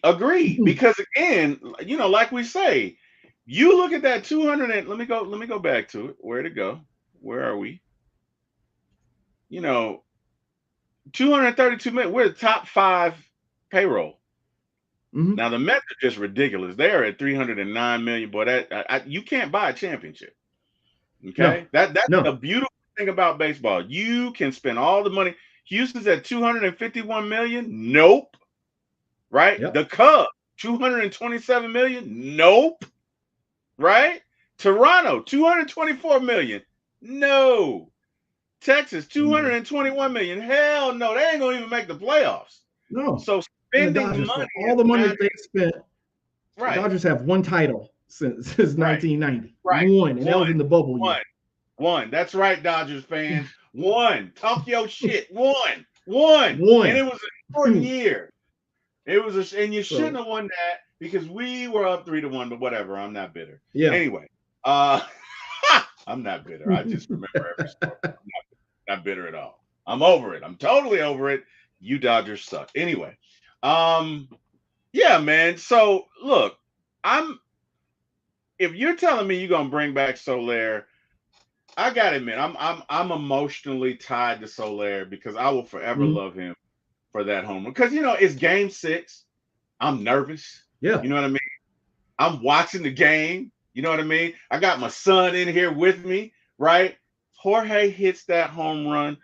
Speaker 1: agreed. Because again, like we say, you look at that 200 and let me go back to it. Where'd it go? Where are we? 232 million. We're the top 5 payroll.
Speaker 2: Mm-hmm.
Speaker 1: Now the Mets are just ridiculous. They are at 309 million. Boy, that you can't buy a championship. Okay,
Speaker 2: No,
Speaker 1: that's the
Speaker 2: no.
Speaker 1: beautiful thing about baseball. You can spend all the money. Houston's at 251 million. Nope. Right?
Speaker 2: Yep.
Speaker 1: The Cubs 227 million. Nope. Right? Toronto 224 million. No. Texas 221 million. Hell no. They ain't gonna even make the playoffs.
Speaker 2: No.
Speaker 1: So
Speaker 2: And the
Speaker 1: spending
Speaker 2: Dodgers,
Speaker 1: money
Speaker 2: for all the money that they spent, the
Speaker 1: right.
Speaker 2: Dodgers have one title since 1990.
Speaker 1: Right.
Speaker 2: One, and that was in the bubble year.
Speaker 1: One. That's right, Dodgers fans. One. Talk your shit. One. And it was a short year. It was and you shouldn't have won that because we were up 3-1, but whatever. I'm not bitter.
Speaker 2: Yeah.
Speaker 1: Anyway, I'm not bitter. I just remember every story. I'm not bitter at all. I'm over it. I'm totally over it. You Dodgers suck. Anyway, yeah, man. So look, if you're telling me you're gonna bring back Soler, I gotta admit, I'm emotionally tied to Soler because I will forever love him for that home run. Because it's game 6. I'm nervous.
Speaker 2: Yeah.
Speaker 1: You know what I mean? I'm watching the game. You know what I mean? I got my son in here with me, right? Jorge hits that home run.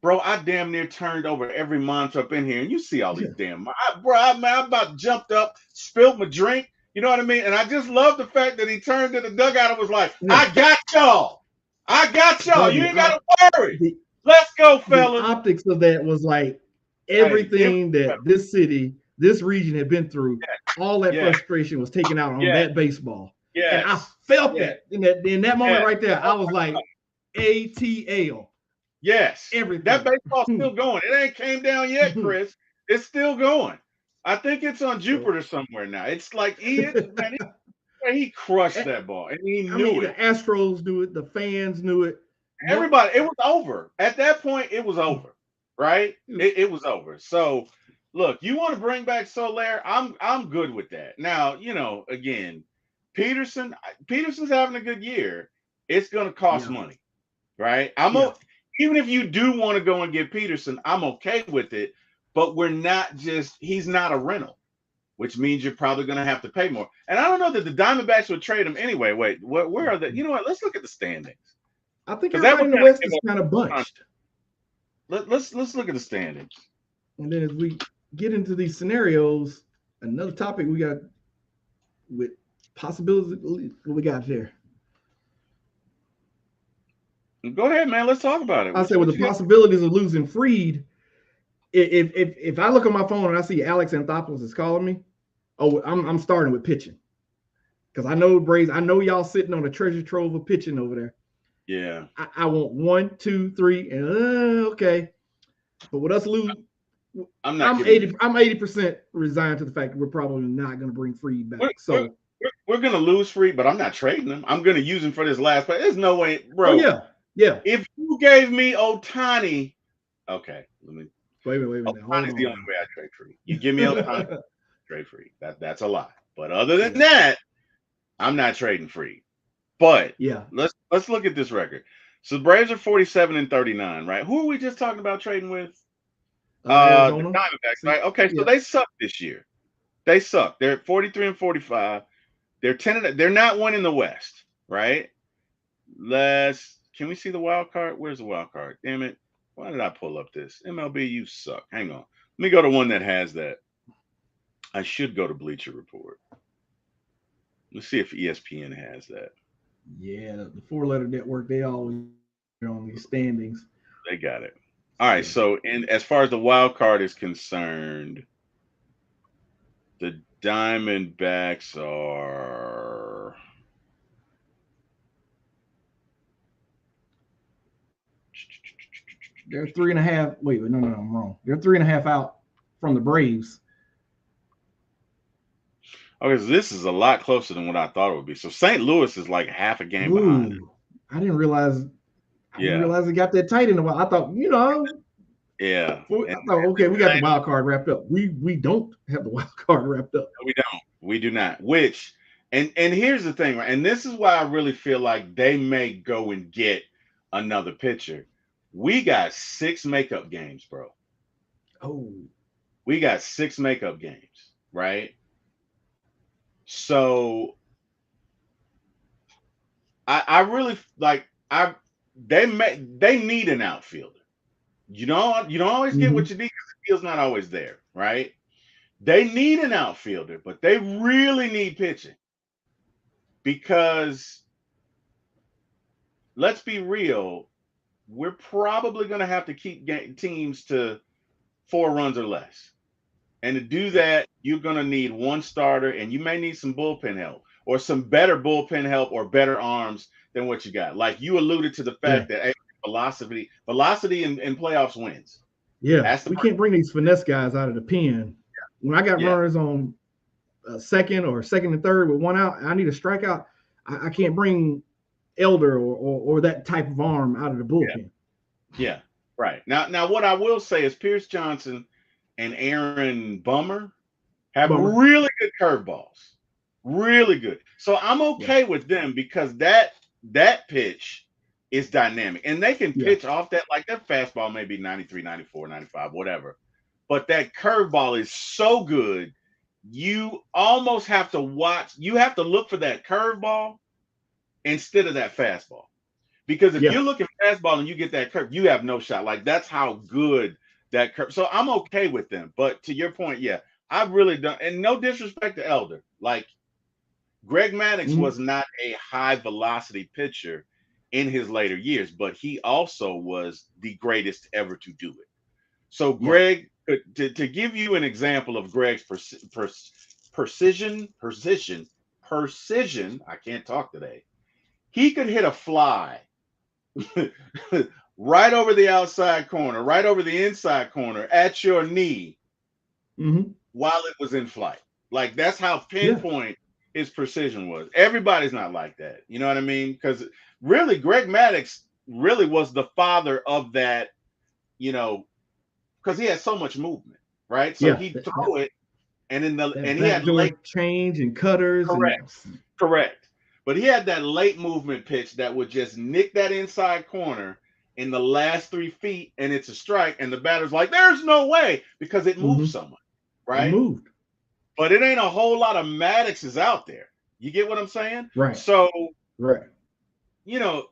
Speaker 1: Bro, I damn near turned over every monitor up in here. And you see all these damn I about jumped up, spilled my drink. You know what I mean? And I just love the fact that he turned to the dugout and was like, I got y'all. I got y'all. You ain't got to worry. Let's go, fellas.
Speaker 2: The optics of that was like everything that this city, this region had been through. All that frustration was taken out on that baseball.
Speaker 1: Yes.
Speaker 2: And I felt that in that moment right there. I was like, ATL.
Speaker 1: Yes.
Speaker 2: Everything.
Speaker 1: That baseball's still going. It ain't came down yet, Chris. It's still going. I think it's on Jupiter somewhere now. It's like he crushed that ball, and he knew it.
Speaker 2: The Astros knew it. The fans knew it.
Speaker 1: Everybody, it was over. At that point, it was over, right? It was over. So, look, you want to bring back Soler? I'm good with that. Now, again, Peterson's having a good year. It's going to cost money, right? Even if you do want to go and get Peterson, I'm okay with it. But he's not a rental, which means you're probably going to have to pay more. And I don't know that the Diamondbacks would trade him anyway. Wait, where are they? You know what? Let's look at the standings.
Speaker 2: I think everybody in the West is kind of bunched.
Speaker 1: Let's look at the standings.
Speaker 2: And then as we get into these scenarios, another topic we got with possibilities. What we got there?
Speaker 1: Go ahead, man. Let's talk about it.
Speaker 2: I say with the possibilities of losing Fried, if I look on my phone and I see Alex Anthopoulos is calling me, I'm starting with pitching because I know Braves. I know y'all sitting on a treasure trove of pitching over there.
Speaker 1: Yeah,
Speaker 2: I want 1, 2, 3, and okay. But with us losing, I'm 80% resigned to the fact that we're probably not going to bring Fried back.
Speaker 1: We're going to lose Fried, but I'm not trading him. I'm going to use him for this last play. There's no way, bro.
Speaker 2: Oh, yeah.
Speaker 1: If you gave me Ohtani, okay, let me.
Speaker 2: Wait.
Speaker 1: Ohtani's the only way I trade Fried. You give me Ohtani, trade Fried. That's a lie. But other than that, I'm not trading Fried. But let's look at this record. So the Braves are 47-39, right? Who are we just talking about trading with? The Diamondbacks, right? Okay, so they suck this year. They suck. They're at 43-45. They're 10. They're not winning the West, right? Can we see the wild card? Where's the wild card? Damn it! Why did I pull up this? MLB, you suck. Hang on. Let me go to one that has that. I should go to Bleacher Report. Let's see if ESPN has that.
Speaker 2: Yeah, the 4-letter network, they always on these standings.
Speaker 1: They got it. All right, so as far as the wild card is concerned, the Diamondbacks are
Speaker 2: they're 3.5. Wait, no, I'm wrong. They're 3.5 out from the Braves.
Speaker 1: Okay, so this is a lot closer than what I thought it would be. So St. Louis is like half a game behind it.
Speaker 2: Ooh, I didn't realize. I didn't
Speaker 1: Yeah,
Speaker 2: realize it got that tight in a while. I thought,
Speaker 1: yeah.
Speaker 2: I thought, okay, we got the wild card wrapped up. We don't have the wild card wrapped up.
Speaker 1: We don't. We do not. Which and here's the thing, right? And this is why I really feel like they may go and get another pitcher. We got 6 makeup games, bro.
Speaker 2: Oh,
Speaker 1: We got 6 makeup games, right? So I really like I they need an outfielder. You don't always get
Speaker 2: mm-hmm.
Speaker 1: what you need because the field's not always there, right? They need an outfielder, but they really need pitching because let's be real, we're probably going to have to keep teams to 4 runs or less. And to do that, you're going to need one starter and you may need some bullpen help or some better bullpen help or better arms than what you got. Like you alluded to the
Speaker 2: Yeah,
Speaker 1: fact that hey, velocity in playoffs wins.
Speaker 2: yeah.
Speaker 1: That's the
Speaker 2: We
Speaker 1: first.
Speaker 2: can't bring these finesse guys out of the pen. When I got
Speaker 1: Yeah.
Speaker 2: runners on second or second and third with one out, I need a strikeout. I can't bring Elder or that type of arm out of the bullpen.
Speaker 1: Yeah. Right. Now what I will say is Pierce Johnson and Aaron Bummer have
Speaker 2: Bummer.
Speaker 1: really good curveballs. Really good. So I'm
Speaker 2: Yeah.
Speaker 1: okay with them because that pitch is dynamic. And they can
Speaker 2: Yeah.
Speaker 1: pitch off that, like that fastball may be 93, 94, 95, whatever. But that curveball is so good. You almost have to you have to look for that curveball instead of that fastball. Because if
Speaker 2: Yeah.
Speaker 1: you're looking fastball and you get that curve, you have no shot. Like that's how good that curve. So I'm okay with them. But to your point, yeah, I've really done. And no disrespect to Elder, like Greg Maddux
Speaker 2: Mm-hmm.
Speaker 1: was not a high velocity pitcher in his later years, but he also was the greatest ever to do it. So
Speaker 2: Yeah.
Speaker 1: Greg, to give you an example of Greg's precision, I can't talk today. He could hit a fly right over the outside corner, right over the inside corner at your knee
Speaker 2: Mm-hmm.
Speaker 1: while it was in flight. Like that's how
Speaker 2: Yeah.
Speaker 1: pinpoint his precision was. Everybody's not like that. You know what I mean? Because really, Greg Maddux really was the father of that, because he had so much movement, right? So
Speaker 2: Yeah.
Speaker 1: he'd throw it and
Speaker 2: That
Speaker 1: he had
Speaker 2: backdoor
Speaker 1: late.
Speaker 2: change and cutters
Speaker 1: Correct.
Speaker 2: and
Speaker 1: Correct. But he had that late movement pitch that would just nick that inside corner in the last 3 feet, and it's a strike. And the batter's like, "There's no way," because it moves
Speaker 2: mm-hmm.
Speaker 1: so much,
Speaker 2: It
Speaker 1: right?
Speaker 2: moved.
Speaker 1: But it ain't a whole lot of Maddoxes out there. You get what I'm saying?
Speaker 2: Right.
Speaker 1: So,
Speaker 2: Right.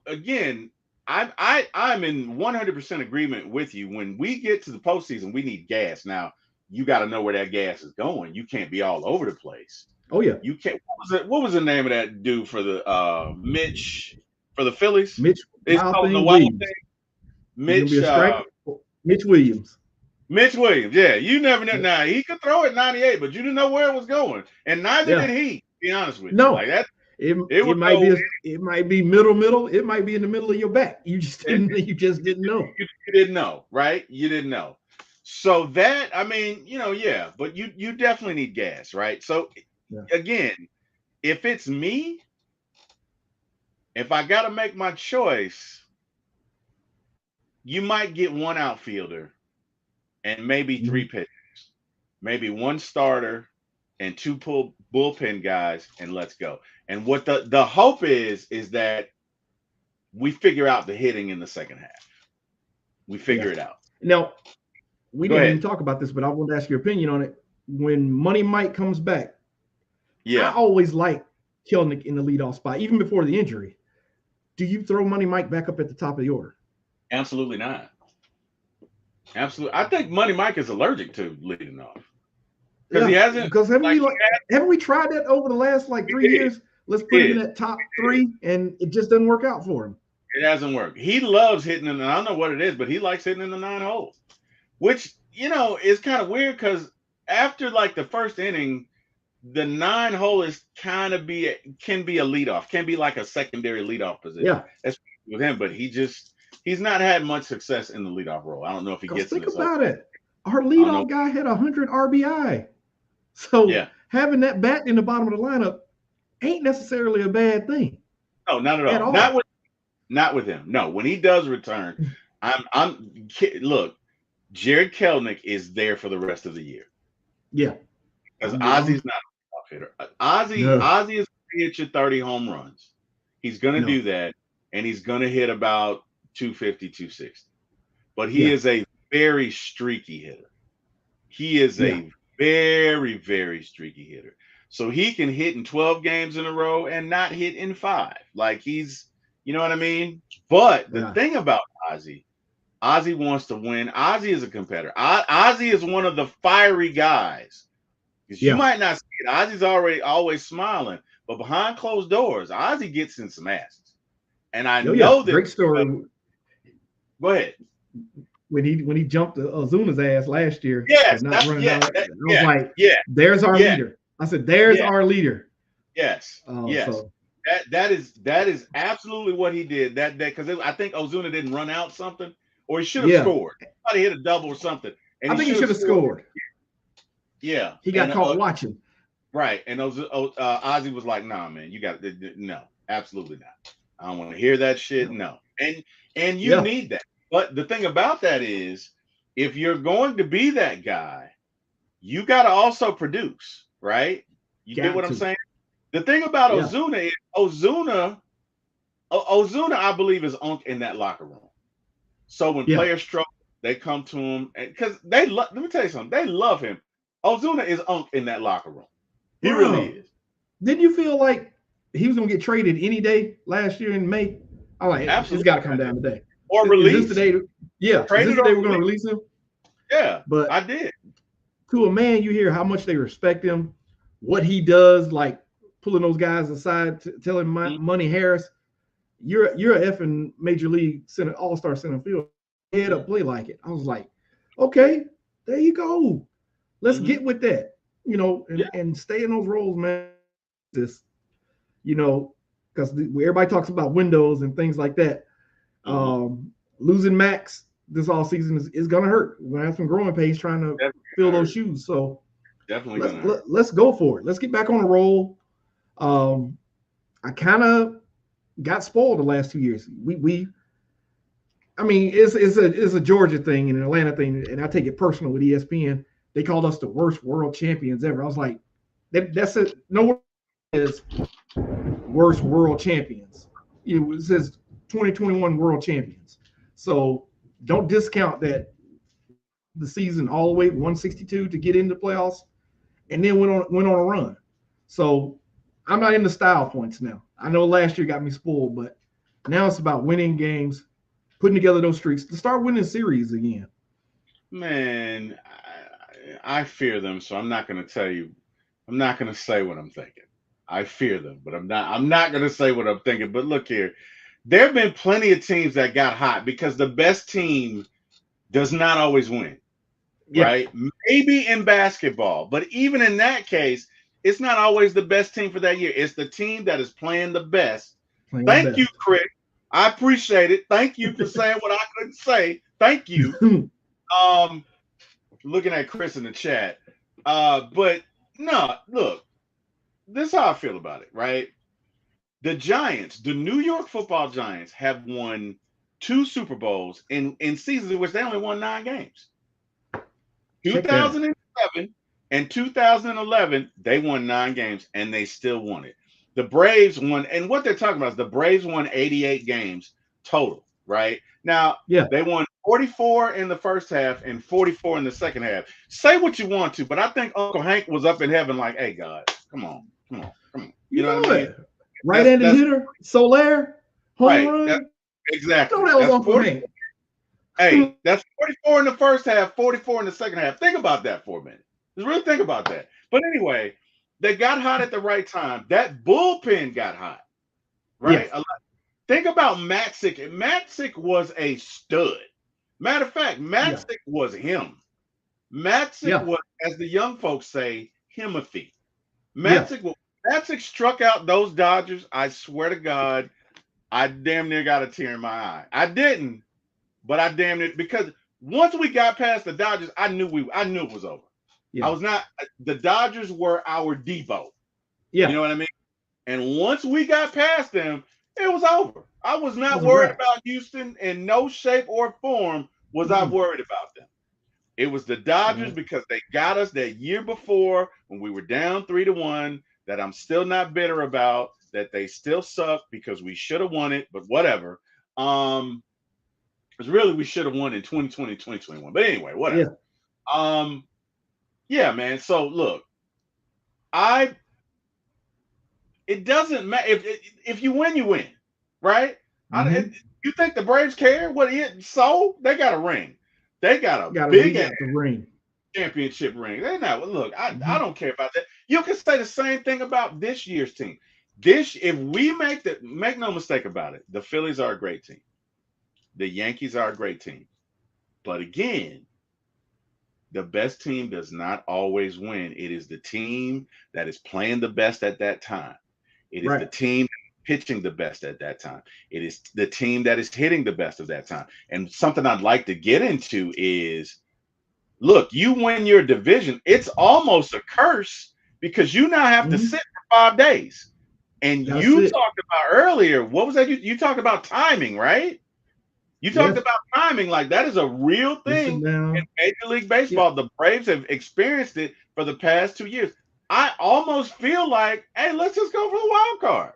Speaker 1: again, I'm in 100% agreement with you. When we get to the postseason, we need gas. Now, you got to know where that gas is going. You can't be all over the place.
Speaker 2: Oh yeah.
Speaker 1: You can't. What was the name of that dude for the Mitch for the Phillies?
Speaker 2: Mitch
Speaker 1: It's
Speaker 2: Wild
Speaker 1: called the
Speaker 2: Thing
Speaker 1: Wild
Speaker 2: Williams.
Speaker 1: Thing.
Speaker 2: He's gonna be a strike. Mitch Williams.
Speaker 1: Mitch Williams. Yeah, you never know. Now he could throw it 98, but you didn't know where it was going, and neither did he. To be honest with you,
Speaker 2: No.
Speaker 1: like that.
Speaker 2: It
Speaker 1: would
Speaker 2: might
Speaker 1: go.
Speaker 2: it might be middle. It might be in the middle of your back. You just didn't know.
Speaker 1: You didn't know, right? You didn't know. So that, I mean, yeah, but you definitely need gas, right? So again, if it's me, if I got to make my choice, you might get one outfielder and maybe 3 pitchers, maybe one starter and 2 bullpen guys, and let's go. And what the hope is that we figure out the hitting in the second half. We figure it out.
Speaker 2: Now, we
Speaker 1: Go
Speaker 2: didn't
Speaker 1: ahead.
Speaker 2: even talk about this, but I want to ask your opinion on it. When Money Mike comes back,
Speaker 1: Yeah,
Speaker 2: I always like Kelnick in the leadoff spot, even before the injury. Do you throw Money Mike back up at the top of the order?
Speaker 1: absolutely not. Absolutely. I think Money Mike is allergic to leading off. Because he hasn't.
Speaker 2: Because haven't we tried that over the last 3 years? Let's put him in that top 3, and it just doesn't work out for him.
Speaker 1: It hasn't worked. He loves hitting in, I don't know what it is, but he likes hitting in the 9 hole, which, is kind of weird because after the first inning, the 9 hole is can be a leadoff, can be like a secondary leadoff position.
Speaker 2: Yeah.
Speaker 1: That's with him, but he's not had much success in the leadoff role. I don't know if he gets.
Speaker 2: Think about it. Our leadoff guy had 100 RBI. So having that bat in the bottom of the lineup ain't necessarily a bad thing.
Speaker 1: No, not at all. Not with him. No, when he does return, look, Jared Kelenic is there for the rest of the year.
Speaker 2: Yeah.
Speaker 1: Because Ozzy's not a top hitter. Ozzy is going to hit you 30 home runs. He's going to do that, and he's going to hit about 250, 260. But he is a very streaky hitter. He is a very, very streaky hitter. So he can hit in 12 games in a row and not hit in 5. Like he's, you know what I mean? But the thing about Ozzy wants to win. Ozzy is a competitor. Ozzy is one of the fiery guys. Because you might not see it. Ozzy's always smiling. But behind closed doors, Ozzy gets in some asses. And I know that.
Speaker 2: Great story.
Speaker 1: Go ahead.
Speaker 2: When he jumped Ozuna's ass last year.
Speaker 1: Yes.
Speaker 2: I was like, there's our leader. I said, there's our leader.
Speaker 1: Yes. Yes. So. That is absolutely what he did that day. Because I think Ozuna didn't run out something. Or he should have scored. He probably hit a double or something. And
Speaker 2: I think he should have scored.
Speaker 1: Yeah.
Speaker 2: He got caught watching.
Speaker 1: Right. And Ozzy was like, nah, man, you got no, absolutely not. I don't want to hear that shit. No. And you need that. But the thing about that is, if you're going to be that guy, you got to also produce, right? You get what I'm saying? The thing about Ozuna is Ozuna, I believe, is in that locker room. So when players struggle, they come to him because let me tell you something. They love him. Ozuna is in that locker room. He really is.
Speaker 2: Didn't you feel like he was going to get traded any day last year in May? I'm like, it's got to come down today.
Speaker 1: Or release.
Speaker 2: Is this today? Yeah. Is this today we're going to release him?
Speaker 1: Yeah.
Speaker 2: But
Speaker 1: I did.
Speaker 2: To a man, you hear how much they respect him, what he does, like pulling those guys aside, telling Money Harris, you're a effing major league center, all-star center field. Head up, play like it. I was like, okay, there you go. Let's get with that, and stay in those roles, man. This, because everybody talks about windows and things like that. Losing Max this all season is going to hurt. We're going to have some growing pains trying to fill those shoes. So let's go for it. Let's get back on the roll. I kind of got spoiled the last 2 years. It's a Georgia thing and an Atlanta thing, and I take it personal with ESPN. They called us the worst world champions ever. I was like, that's it. No one is worst world champions. It says 2021 world champions. So don't discount that the season all the way 162 to get into playoffs, and then went on a run. So I'm not into style points now. I know last year got me spoiled, but now it's about winning games, putting together those streaks to start winning series again.
Speaker 1: Man, I fear them, so I'm not going to tell you. I'm not going to say what I'm thinking. I fear them, but I'm not going to say what I'm thinking. But look here, there have been plenty of teams that got hot because the best team does not always win, right? Maybe in basketball, but even in that case, it's not always the best team for that year. It's the team that is playing the best. Thank you, Chris. I appreciate it. Thank you for saying what I couldn't say. Thank you. Looking at Chris in the chat. But no, look, this is how I feel about it, right? The Giants, the New York Football Giants, have won 2 Super Bowls in seasons in which they only won 9 games. 2007 and 2011, they won 9 games and they still won it. The Braves won, and what they're talking about is the Braves won 88 games total, right? Now, they won 44 in the first half and 44 in the second half. Say what you want to, but I think Uncle Hank was up in heaven like, hey, God, come on. You know what I mean?
Speaker 2: Right-handed hitter, Soler, home run.
Speaker 1: Exactly.
Speaker 2: Don't that was Uncle Hank.
Speaker 1: Hey, that's 44 in the first half, 44 in the second half. Think about that for a minute. Just really think about that. But anyway, they got hot at the right time. That bullpen got hot, right? Yes. Think about Matzik. Matzik was a stud. Matter of fact, Matzik was him. Matzik was, as the young folks say, Himothy. Matzik struck out those Dodgers. I swear to God, I damn near got a tear in my eye. I didn't, but I damn near, because once we got past the Dodgers, I knew it was over. I
Speaker 2: Yeah.
Speaker 1: was not. The Dodgers were our Debo. You
Speaker 2: Yeah.
Speaker 1: know what I mean? And once we got past them, it was over. I was
Speaker 2: It
Speaker 1: not
Speaker 2: was a
Speaker 1: worried
Speaker 2: wrap.
Speaker 1: about Houston in no shape or form. Was I
Speaker 2: Mm-mm.
Speaker 1: worried about them? It was the Dodgers
Speaker 2: No.
Speaker 1: because they got us that year before when we were down 3-1. That I'm still not bitter about. That they still suck because we should have won it, but whatever. Because really we should have won in 2020, 2021. But anyway, whatever.
Speaker 2: Yeah.
Speaker 1: Um, yeah, man. So look, I it doesn't matter if you win, you win, right? I,
Speaker 2: Mm-hmm.
Speaker 1: it, you think the Braves care? What it so they got a ring, they got a
Speaker 2: We
Speaker 1: big ass
Speaker 2: got the ring.
Speaker 1: championship ring. They're not. Look, I
Speaker 2: Mm-hmm.
Speaker 1: don't care about that. You can say the same thing about this year's team. This if we make no mistake about it, the Phillies are a great team. The Yankees are a great team. But again, the best team does not always win. It is the team that is playing the best at that time. It is the
Speaker 2: Right.
Speaker 1: team pitching the best at that time. It is the team that is hitting the best of that time. And something I'd like to get into is look, you win your division, it's almost a curse because you now have to
Speaker 2: Mm-hmm.
Speaker 1: sit for 5 days. And
Speaker 2: That's
Speaker 1: you
Speaker 2: it.
Speaker 1: talked about earlier, what was that? You talked about timing, right? You talked
Speaker 2: Yes.
Speaker 1: about timing, like that is a real
Speaker 2: Just
Speaker 1: thing
Speaker 2: sit
Speaker 1: in
Speaker 2: down.
Speaker 1: Major League
Speaker 2: Yeah.
Speaker 1: Baseball. The Braves have experienced it for the past 2 years. I almost feel like, hey, let's just go for the wild card.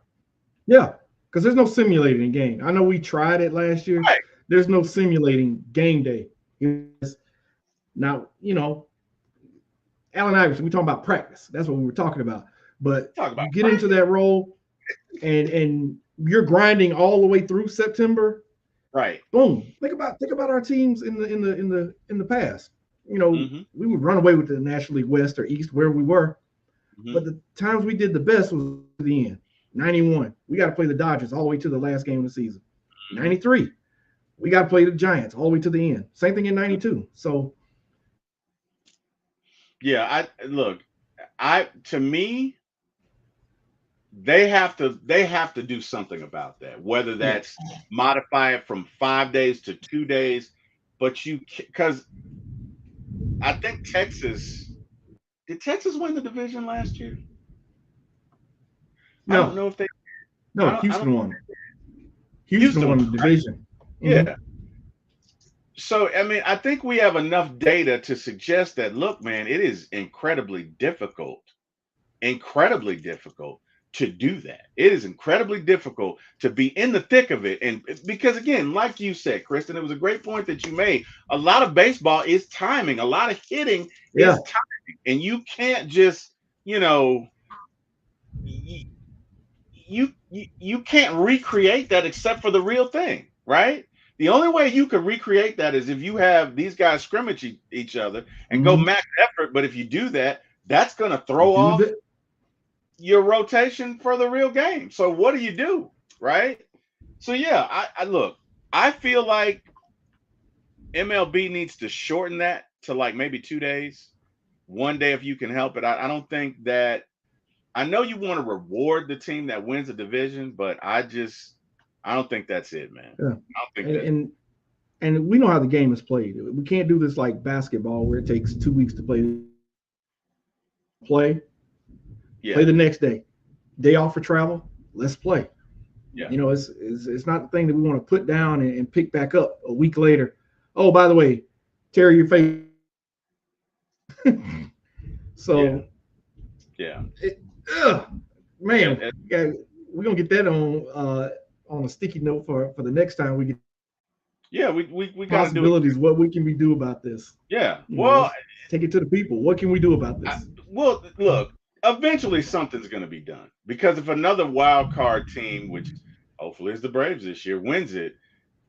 Speaker 2: Yeah. Because there's no simulating a game. I know we tried it last year.
Speaker 1: Right.
Speaker 2: There's no simulating game day. Now, Allen Iverson, we talking about practice. That's what we were talking about. But
Speaker 1: Talk about
Speaker 2: you get into that role and you're grinding all the way through September.
Speaker 1: right.
Speaker 2: Boom. Think about our teams in the past.
Speaker 1: Mm-hmm.
Speaker 2: We would run away with the National League West or East where we were,
Speaker 1: Mm-hmm.
Speaker 2: but the times we did the best was the end. 91, we got to play the Dodgers all the way to the last game of the season.
Speaker 1: Mm-hmm.
Speaker 2: 93, we got to play the Giants all the way to the end. Same thing in 92. So
Speaker 1: Yeah, I look, I to me, they have to do something about that. Whether
Speaker 2: yeah,
Speaker 1: that's modify it from 5 days to 2 days, but because I think Texas did Texas win the division last year? I don't
Speaker 2: no,
Speaker 1: know if they.
Speaker 2: no,
Speaker 1: I don't.
Speaker 2: Houston won. Houston
Speaker 1: Houston won,
Speaker 2: won the
Speaker 1: right?
Speaker 2: division. Mm-hmm.
Speaker 1: Yeah. So I mean, I think we have enough data to suggest that. Look, man, it is incredibly difficult to do that. It is incredibly difficult to be in the thick of it. And because again, like you said, Kristen, it was a great point that you made. A lot of baseball is timing, a lot of hitting
Speaker 2: Yeah.
Speaker 1: is timing. And you can't just, you know, you can't recreate that except for the real thing, right? The only way you could recreate that is if you have these guys scrimmage each other and go
Speaker 2: Mm-hmm.
Speaker 1: max effort. But if you do that, that's going to
Speaker 2: You
Speaker 1: throw
Speaker 2: do
Speaker 1: off
Speaker 2: that.
Speaker 1: your rotation for the real game. So what do? Right? So yeah, I look, I feel like MLB needs to shorten that to like maybe 2 days, one day if you can help it. I don't think that I know you want to reward the team that wins a division, but I don't think that's it, man.
Speaker 2: Yeah.
Speaker 1: I don't think
Speaker 2: And,
Speaker 1: that
Speaker 2: and and we know how the game is played. We can't do this like basketball where it takes 2 weeks to play
Speaker 1: yeah,
Speaker 2: the next day. Day off for travel, let's play.
Speaker 1: yeah.
Speaker 2: It's not the thing that we want to put down and pick back up a week later. Oh, by the way, tear your face.
Speaker 1: Yeah.
Speaker 2: So,
Speaker 1: Yeah.
Speaker 2: man,
Speaker 1: Yeah.
Speaker 2: we're gonna get that on a sticky note for the next time we get
Speaker 1: Yeah, we got to do it.
Speaker 2: possibilities. What we can we do about this?
Speaker 1: Yeah.
Speaker 2: Let's
Speaker 1: Well,
Speaker 2: take it to the people. What can we do about this?
Speaker 1: look, eventually something's going to be done because if another wild card team, which hopefully is the Braves this year, wins it,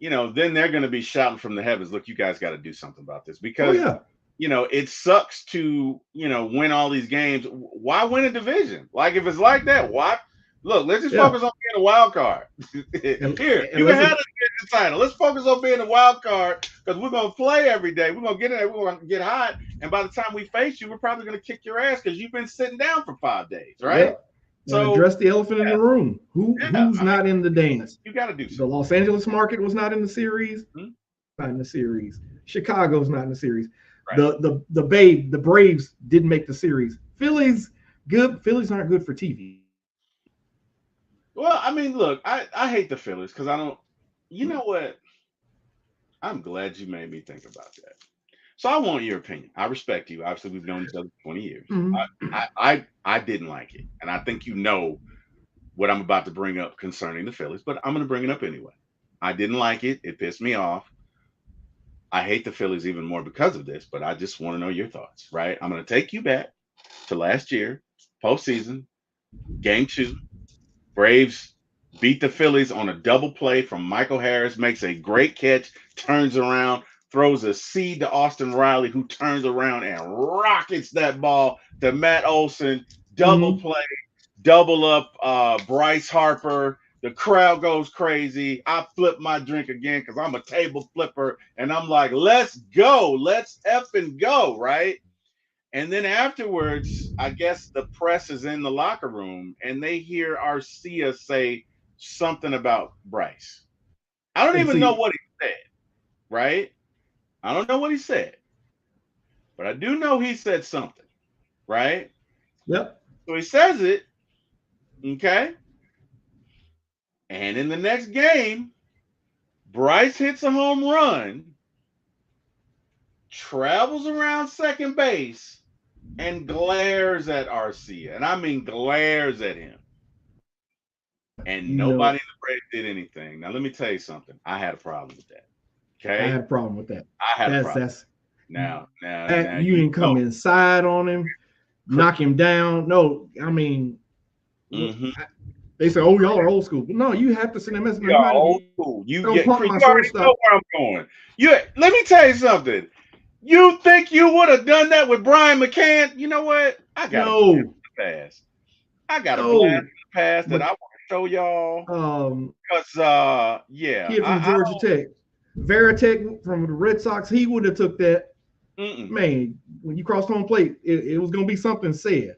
Speaker 1: then they're going to be shouting from the heavens, look, you guys got to do something about this
Speaker 2: Oh
Speaker 1: because,
Speaker 2: yeah,
Speaker 1: it sucks to, win all these games. Why win a division? Like, if it's like that, why? Look, let's just
Speaker 2: yeah.
Speaker 1: focus on being a wild card. Here, you can
Speaker 2: Unless
Speaker 1: have
Speaker 2: it,
Speaker 1: the title. Let's focus on being a wild card because we're going to play every day. We're going to get in there. We're going to get hot. And by the time we face you, we're probably going to kick your ass because you've been sitting down for 5 days, right?
Speaker 2: yep.
Speaker 1: So,
Speaker 2: Address the elephant in the room.
Speaker 1: yeah,
Speaker 2: Who's not in the dance?
Speaker 1: you got to do
Speaker 2: The
Speaker 1: something.
Speaker 2: Los Angeles market was not in the series.
Speaker 1: Mhm.
Speaker 2: Not in the series. Chicago's not in the series.
Speaker 1: right.
Speaker 2: The Braves didn't make the series. Phillies good. Phillies aren't good for TV.
Speaker 1: Well, I mean, look, I hate the Phillies because I don't. You know what? I'm glad you made me think about that. So I want your opinion. I respect you. Obviously, we've known each other for 20 years.
Speaker 2: Mhm.
Speaker 1: I didn't like it, and I think you know what I'm about to bring up concerning the Phillies, but I'm going to bring it up anyway. I didn't like it. It pissed me off. I hate the Phillies even more because of this, but I just want to know your thoughts, right? I'm going to take you back to last year, postseason, game two. Braves beat the Phillies on a double play from Michael Harris, makes a great catch, turns around, throws a seed to Austin Riley, who turns around and rockets that ball to Matt Olson. Double
Speaker 2: Mhm.
Speaker 1: play, double up Bryce Harper. The crowd goes crazy. I flip my drink again because I'm a table flipper. And I'm like, let's go. Let's effing go, right? And then afterwards, I guess the press is in the locker room and they hear Arcia say something about Bryce. I don't
Speaker 2: And
Speaker 1: even know
Speaker 2: see,
Speaker 1: what he said, right? I don't know what he said, but I do know he said something, right?
Speaker 2: yep,
Speaker 1: So he says it, okay? And in the next game, Bryce hits a home run, travels around second base, and glares at Arcia. And I mean glares at him. And
Speaker 2: you
Speaker 1: nobody
Speaker 2: know,
Speaker 1: in the Braves did anything. Now, let me tell you something. I had a problem with that.
Speaker 2: I had
Speaker 1: Okay,
Speaker 2: a problem with that.
Speaker 1: I had a problem.
Speaker 2: That's
Speaker 1: Now,
Speaker 2: you
Speaker 1: you
Speaker 2: didn't
Speaker 1: know.
Speaker 2: come inside on him, knock him down. No, I mean,
Speaker 1: Mm-hmm.
Speaker 2: they say, "Oh, y'all are old school." But no, you have to send a message. No,
Speaker 1: You
Speaker 2: you
Speaker 1: are
Speaker 2: might
Speaker 1: old school. You
Speaker 2: don't
Speaker 1: get.
Speaker 2: pump
Speaker 1: You
Speaker 2: my
Speaker 1: already know
Speaker 2: shortstop.
Speaker 1: where I'm going. You. Let me tell you something. You think you would have done that with Brian McCann? You know what? I got a blast
Speaker 2: No,
Speaker 1: in the past. I got a blast in
Speaker 2: no.
Speaker 1: the past that I
Speaker 2: But
Speaker 1: want to show y'all. Cause yeah,
Speaker 2: kid from Georgia Tech, Veritek from the Red Sox, he would have took that.
Speaker 1: mm-mm.
Speaker 2: Man, when you crossed home plate, it was going to be something said.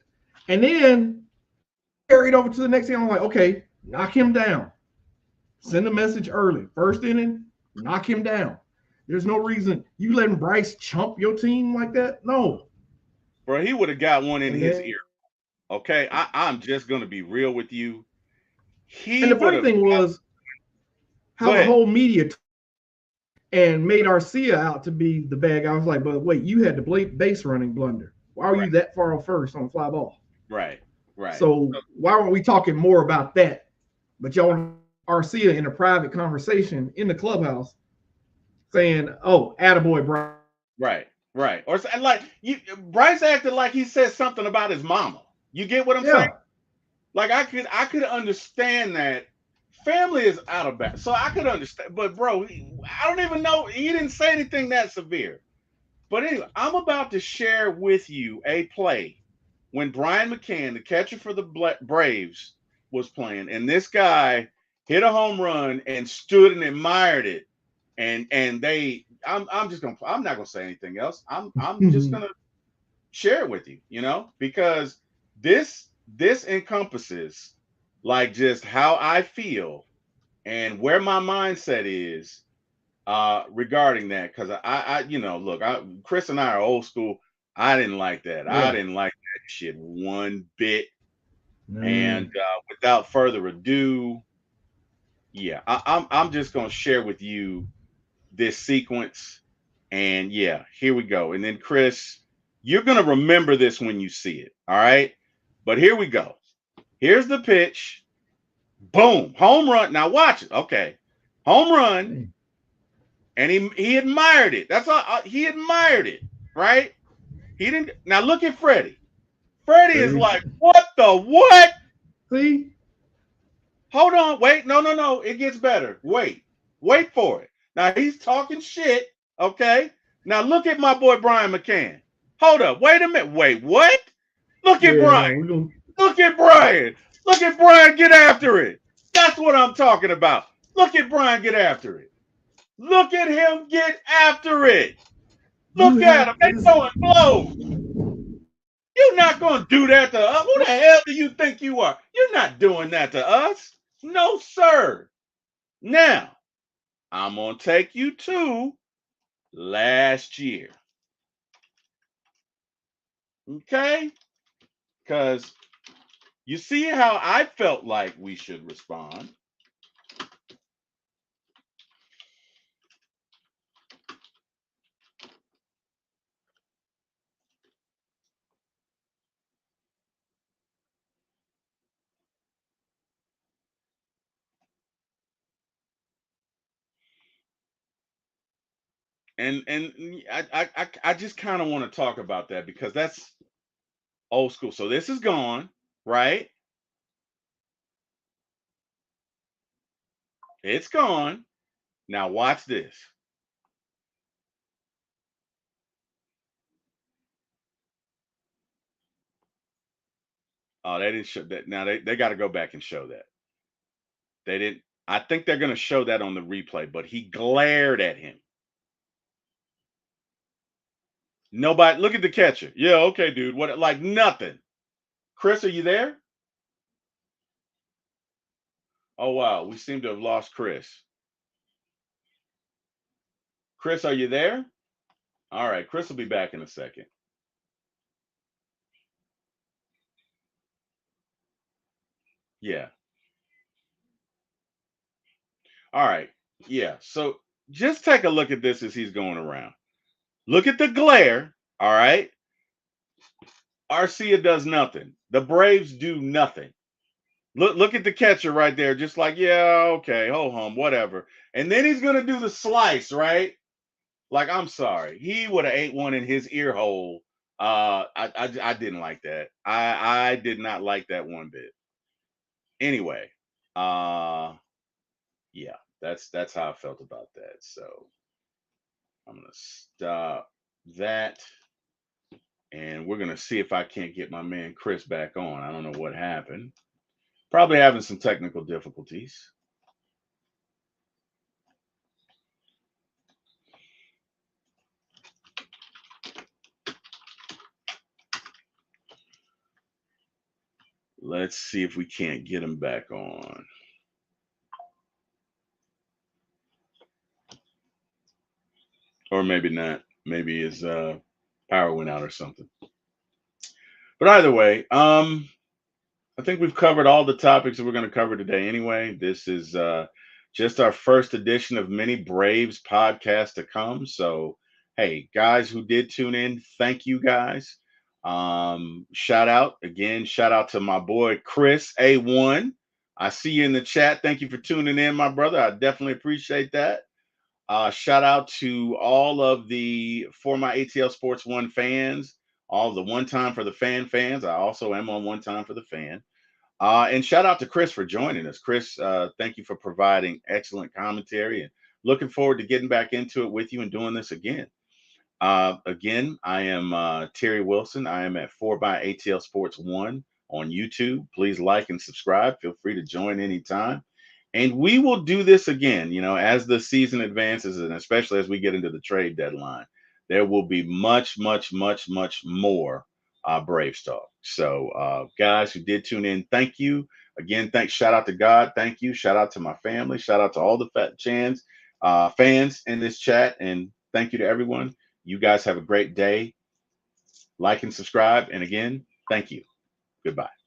Speaker 2: And then carried over to the next thing. I'm like, okay, knock him down. Send a message early. First inning, knock him down. There's no reason you letting Bryce chump your team like that. No.
Speaker 1: Bro, he would have got one in
Speaker 2: And
Speaker 1: his
Speaker 2: then,
Speaker 1: ear. Okay, I'm just gonna be real with you.
Speaker 2: and
Speaker 1: He
Speaker 2: the
Speaker 1: would
Speaker 2: funny
Speaker 1: have.
Speaker 2: thing was how
Speaker 1: Go
Speaker 2: the
Speaker 1: ahead.
Speaker 2: whole media and made Arcia out to be the bad guy. I was like, but wait, you had the base running blunder. Why are
Speaker 1: Right,
Speaker 2: you that far off first on a fly ball?
Speaker 1: right, right.
Speaker 2: So why aren't we talking more about that? But y'all Arcia in a private conversation in the clubhouse saying, "Oh, attaboy, Brian."
Speaker 1: Right, right. Or like you, Bryce acted like he said something about his mama. You get what I'm saying?
Speaker 2: Yeah,
Speaker 1: Like I could understand that family is out of balance, so I could understand. But bro, I don't even know. He didn't say anything that severe. But anyway, I'm about to share with you a play when Brian McCann, the catcher for the Braves, was playing, and this guy hit a home run and stood and admired it. And I'm not gonna say anything else. I'm just gonna share it with you, because this encompasses like just how I feel and where my mindset is regarding that. Because look, Chris and I are old school. I didn't like that. I
Speaker 2: yeah.
Speaker 1: didn't like that shit one bit. And
Speaker 2: No.
Speaker 1: without further ado, yeah, I'm just gonna share with you this sequence. And yeah, here we go. And then Chris, you're gonna remember this when you see it. All right. But here we go. Here's the pitch. Boom. Home run. Now watch it. Okay. Home run. And he admired it. That's all. He admired it. Right. He didn't. Now look at Freddie. Freddie is
Speaker 2: Freddie.
Speaker 1: like, what the what?
Speaker 2: See?
Speaker 1: Hold on. Wait. No, no, no. It gets better. Wait. Wait for it. Now he's talking shit. Okay. Now look at my boy Brian McCann. Hold up. Wait a minute. Wait. What? Look at
Speaker 2: Yeah,
Speaker 1: Brian.
Speaker 2: no, we're gonna
Speaker 1: Look at Brian. Look at Brian get after it. That's what I'm talking about. Look at Brian get after it. Look at him get after it.
Speaker 2: you
Speaker 1: Look at him.
Speaker 2: have
Speaker 1: They
Speaker 2: this
Speaker 1: throwing blows. You're not going to do that to us. Who the hell do you think you are? You're not doing that to us. No, sir. Now, I'm going to take you to last year. Okay? Because you see how I felt like we should respond. And I just kind of want to talk about that because that's old school. So this is gone, right? It's gone. Now watch this. Oh, they didn't show that. Now they got to go back and show that. They didn't. I think they're going to show that on the replay, but he glared at him. Nobody, look at the catcher. Yeah, okay, dude. What, like nothing. Chris, are you there? Oh, wow. We seem to have lost Chris. Chris, are you there? All right. Chris will be back in a second. Yeah. All right. Yeah. So just take a look at this as he's going around. Look at the glare. All right. Arcia does nothing. The Braves do nothing. Look at the catcher right there, just like, yeah, okay, ho hum, whatever. And then he's gonna do the slice, right? Like, I'm sorry, he would have ate one in his ear hole. I didn't like that. I did not like that one bit. Anyway, yeah, that's how I felt about that. So I'm gonna stop that, and we're gonna see if I can't get my man Chris back on. I don't know what happened. Probably having some technical difficulties. Let's see if we can't get him back on. Or maybe not. Maybe his power went out or something. But either way, I think we've covered all the topics that we're going to cover today anyway. This is just our first edition of many Braves podcasts to come. So, hey, guys who did tune in, thank you guys. Shout out again, shout out to my boy Chris A1. I see you in the chat. Thank you for tuning in, my brother. I definitely appreciate that. Shout out to all of the For My ATL Sports 1 fans, all the One Time for the fans. I also am on One Time for the Fan. And shout out to Chris for joining us. Chris, thank you for providing excellent commentary and looking forward to getting back into it with you and doing this again. Again, I am Terry Wilson. I am at 4myATL Sports 1 on YouTube. Please like and subscribe. Feel free to join anytime. And we will do this again, as the season advances and especially as we get into the trade deadline. There will be much, much, much, much more Braves talk. So, guys who did tune in, thank you. Again, thanks. Shout out to God. Thank you. Shout out to my family. Shout out to all the fans in this chat. And thank you to everyone. You guys have a great day. Like and subscribe. And again, thank you. Goodbye.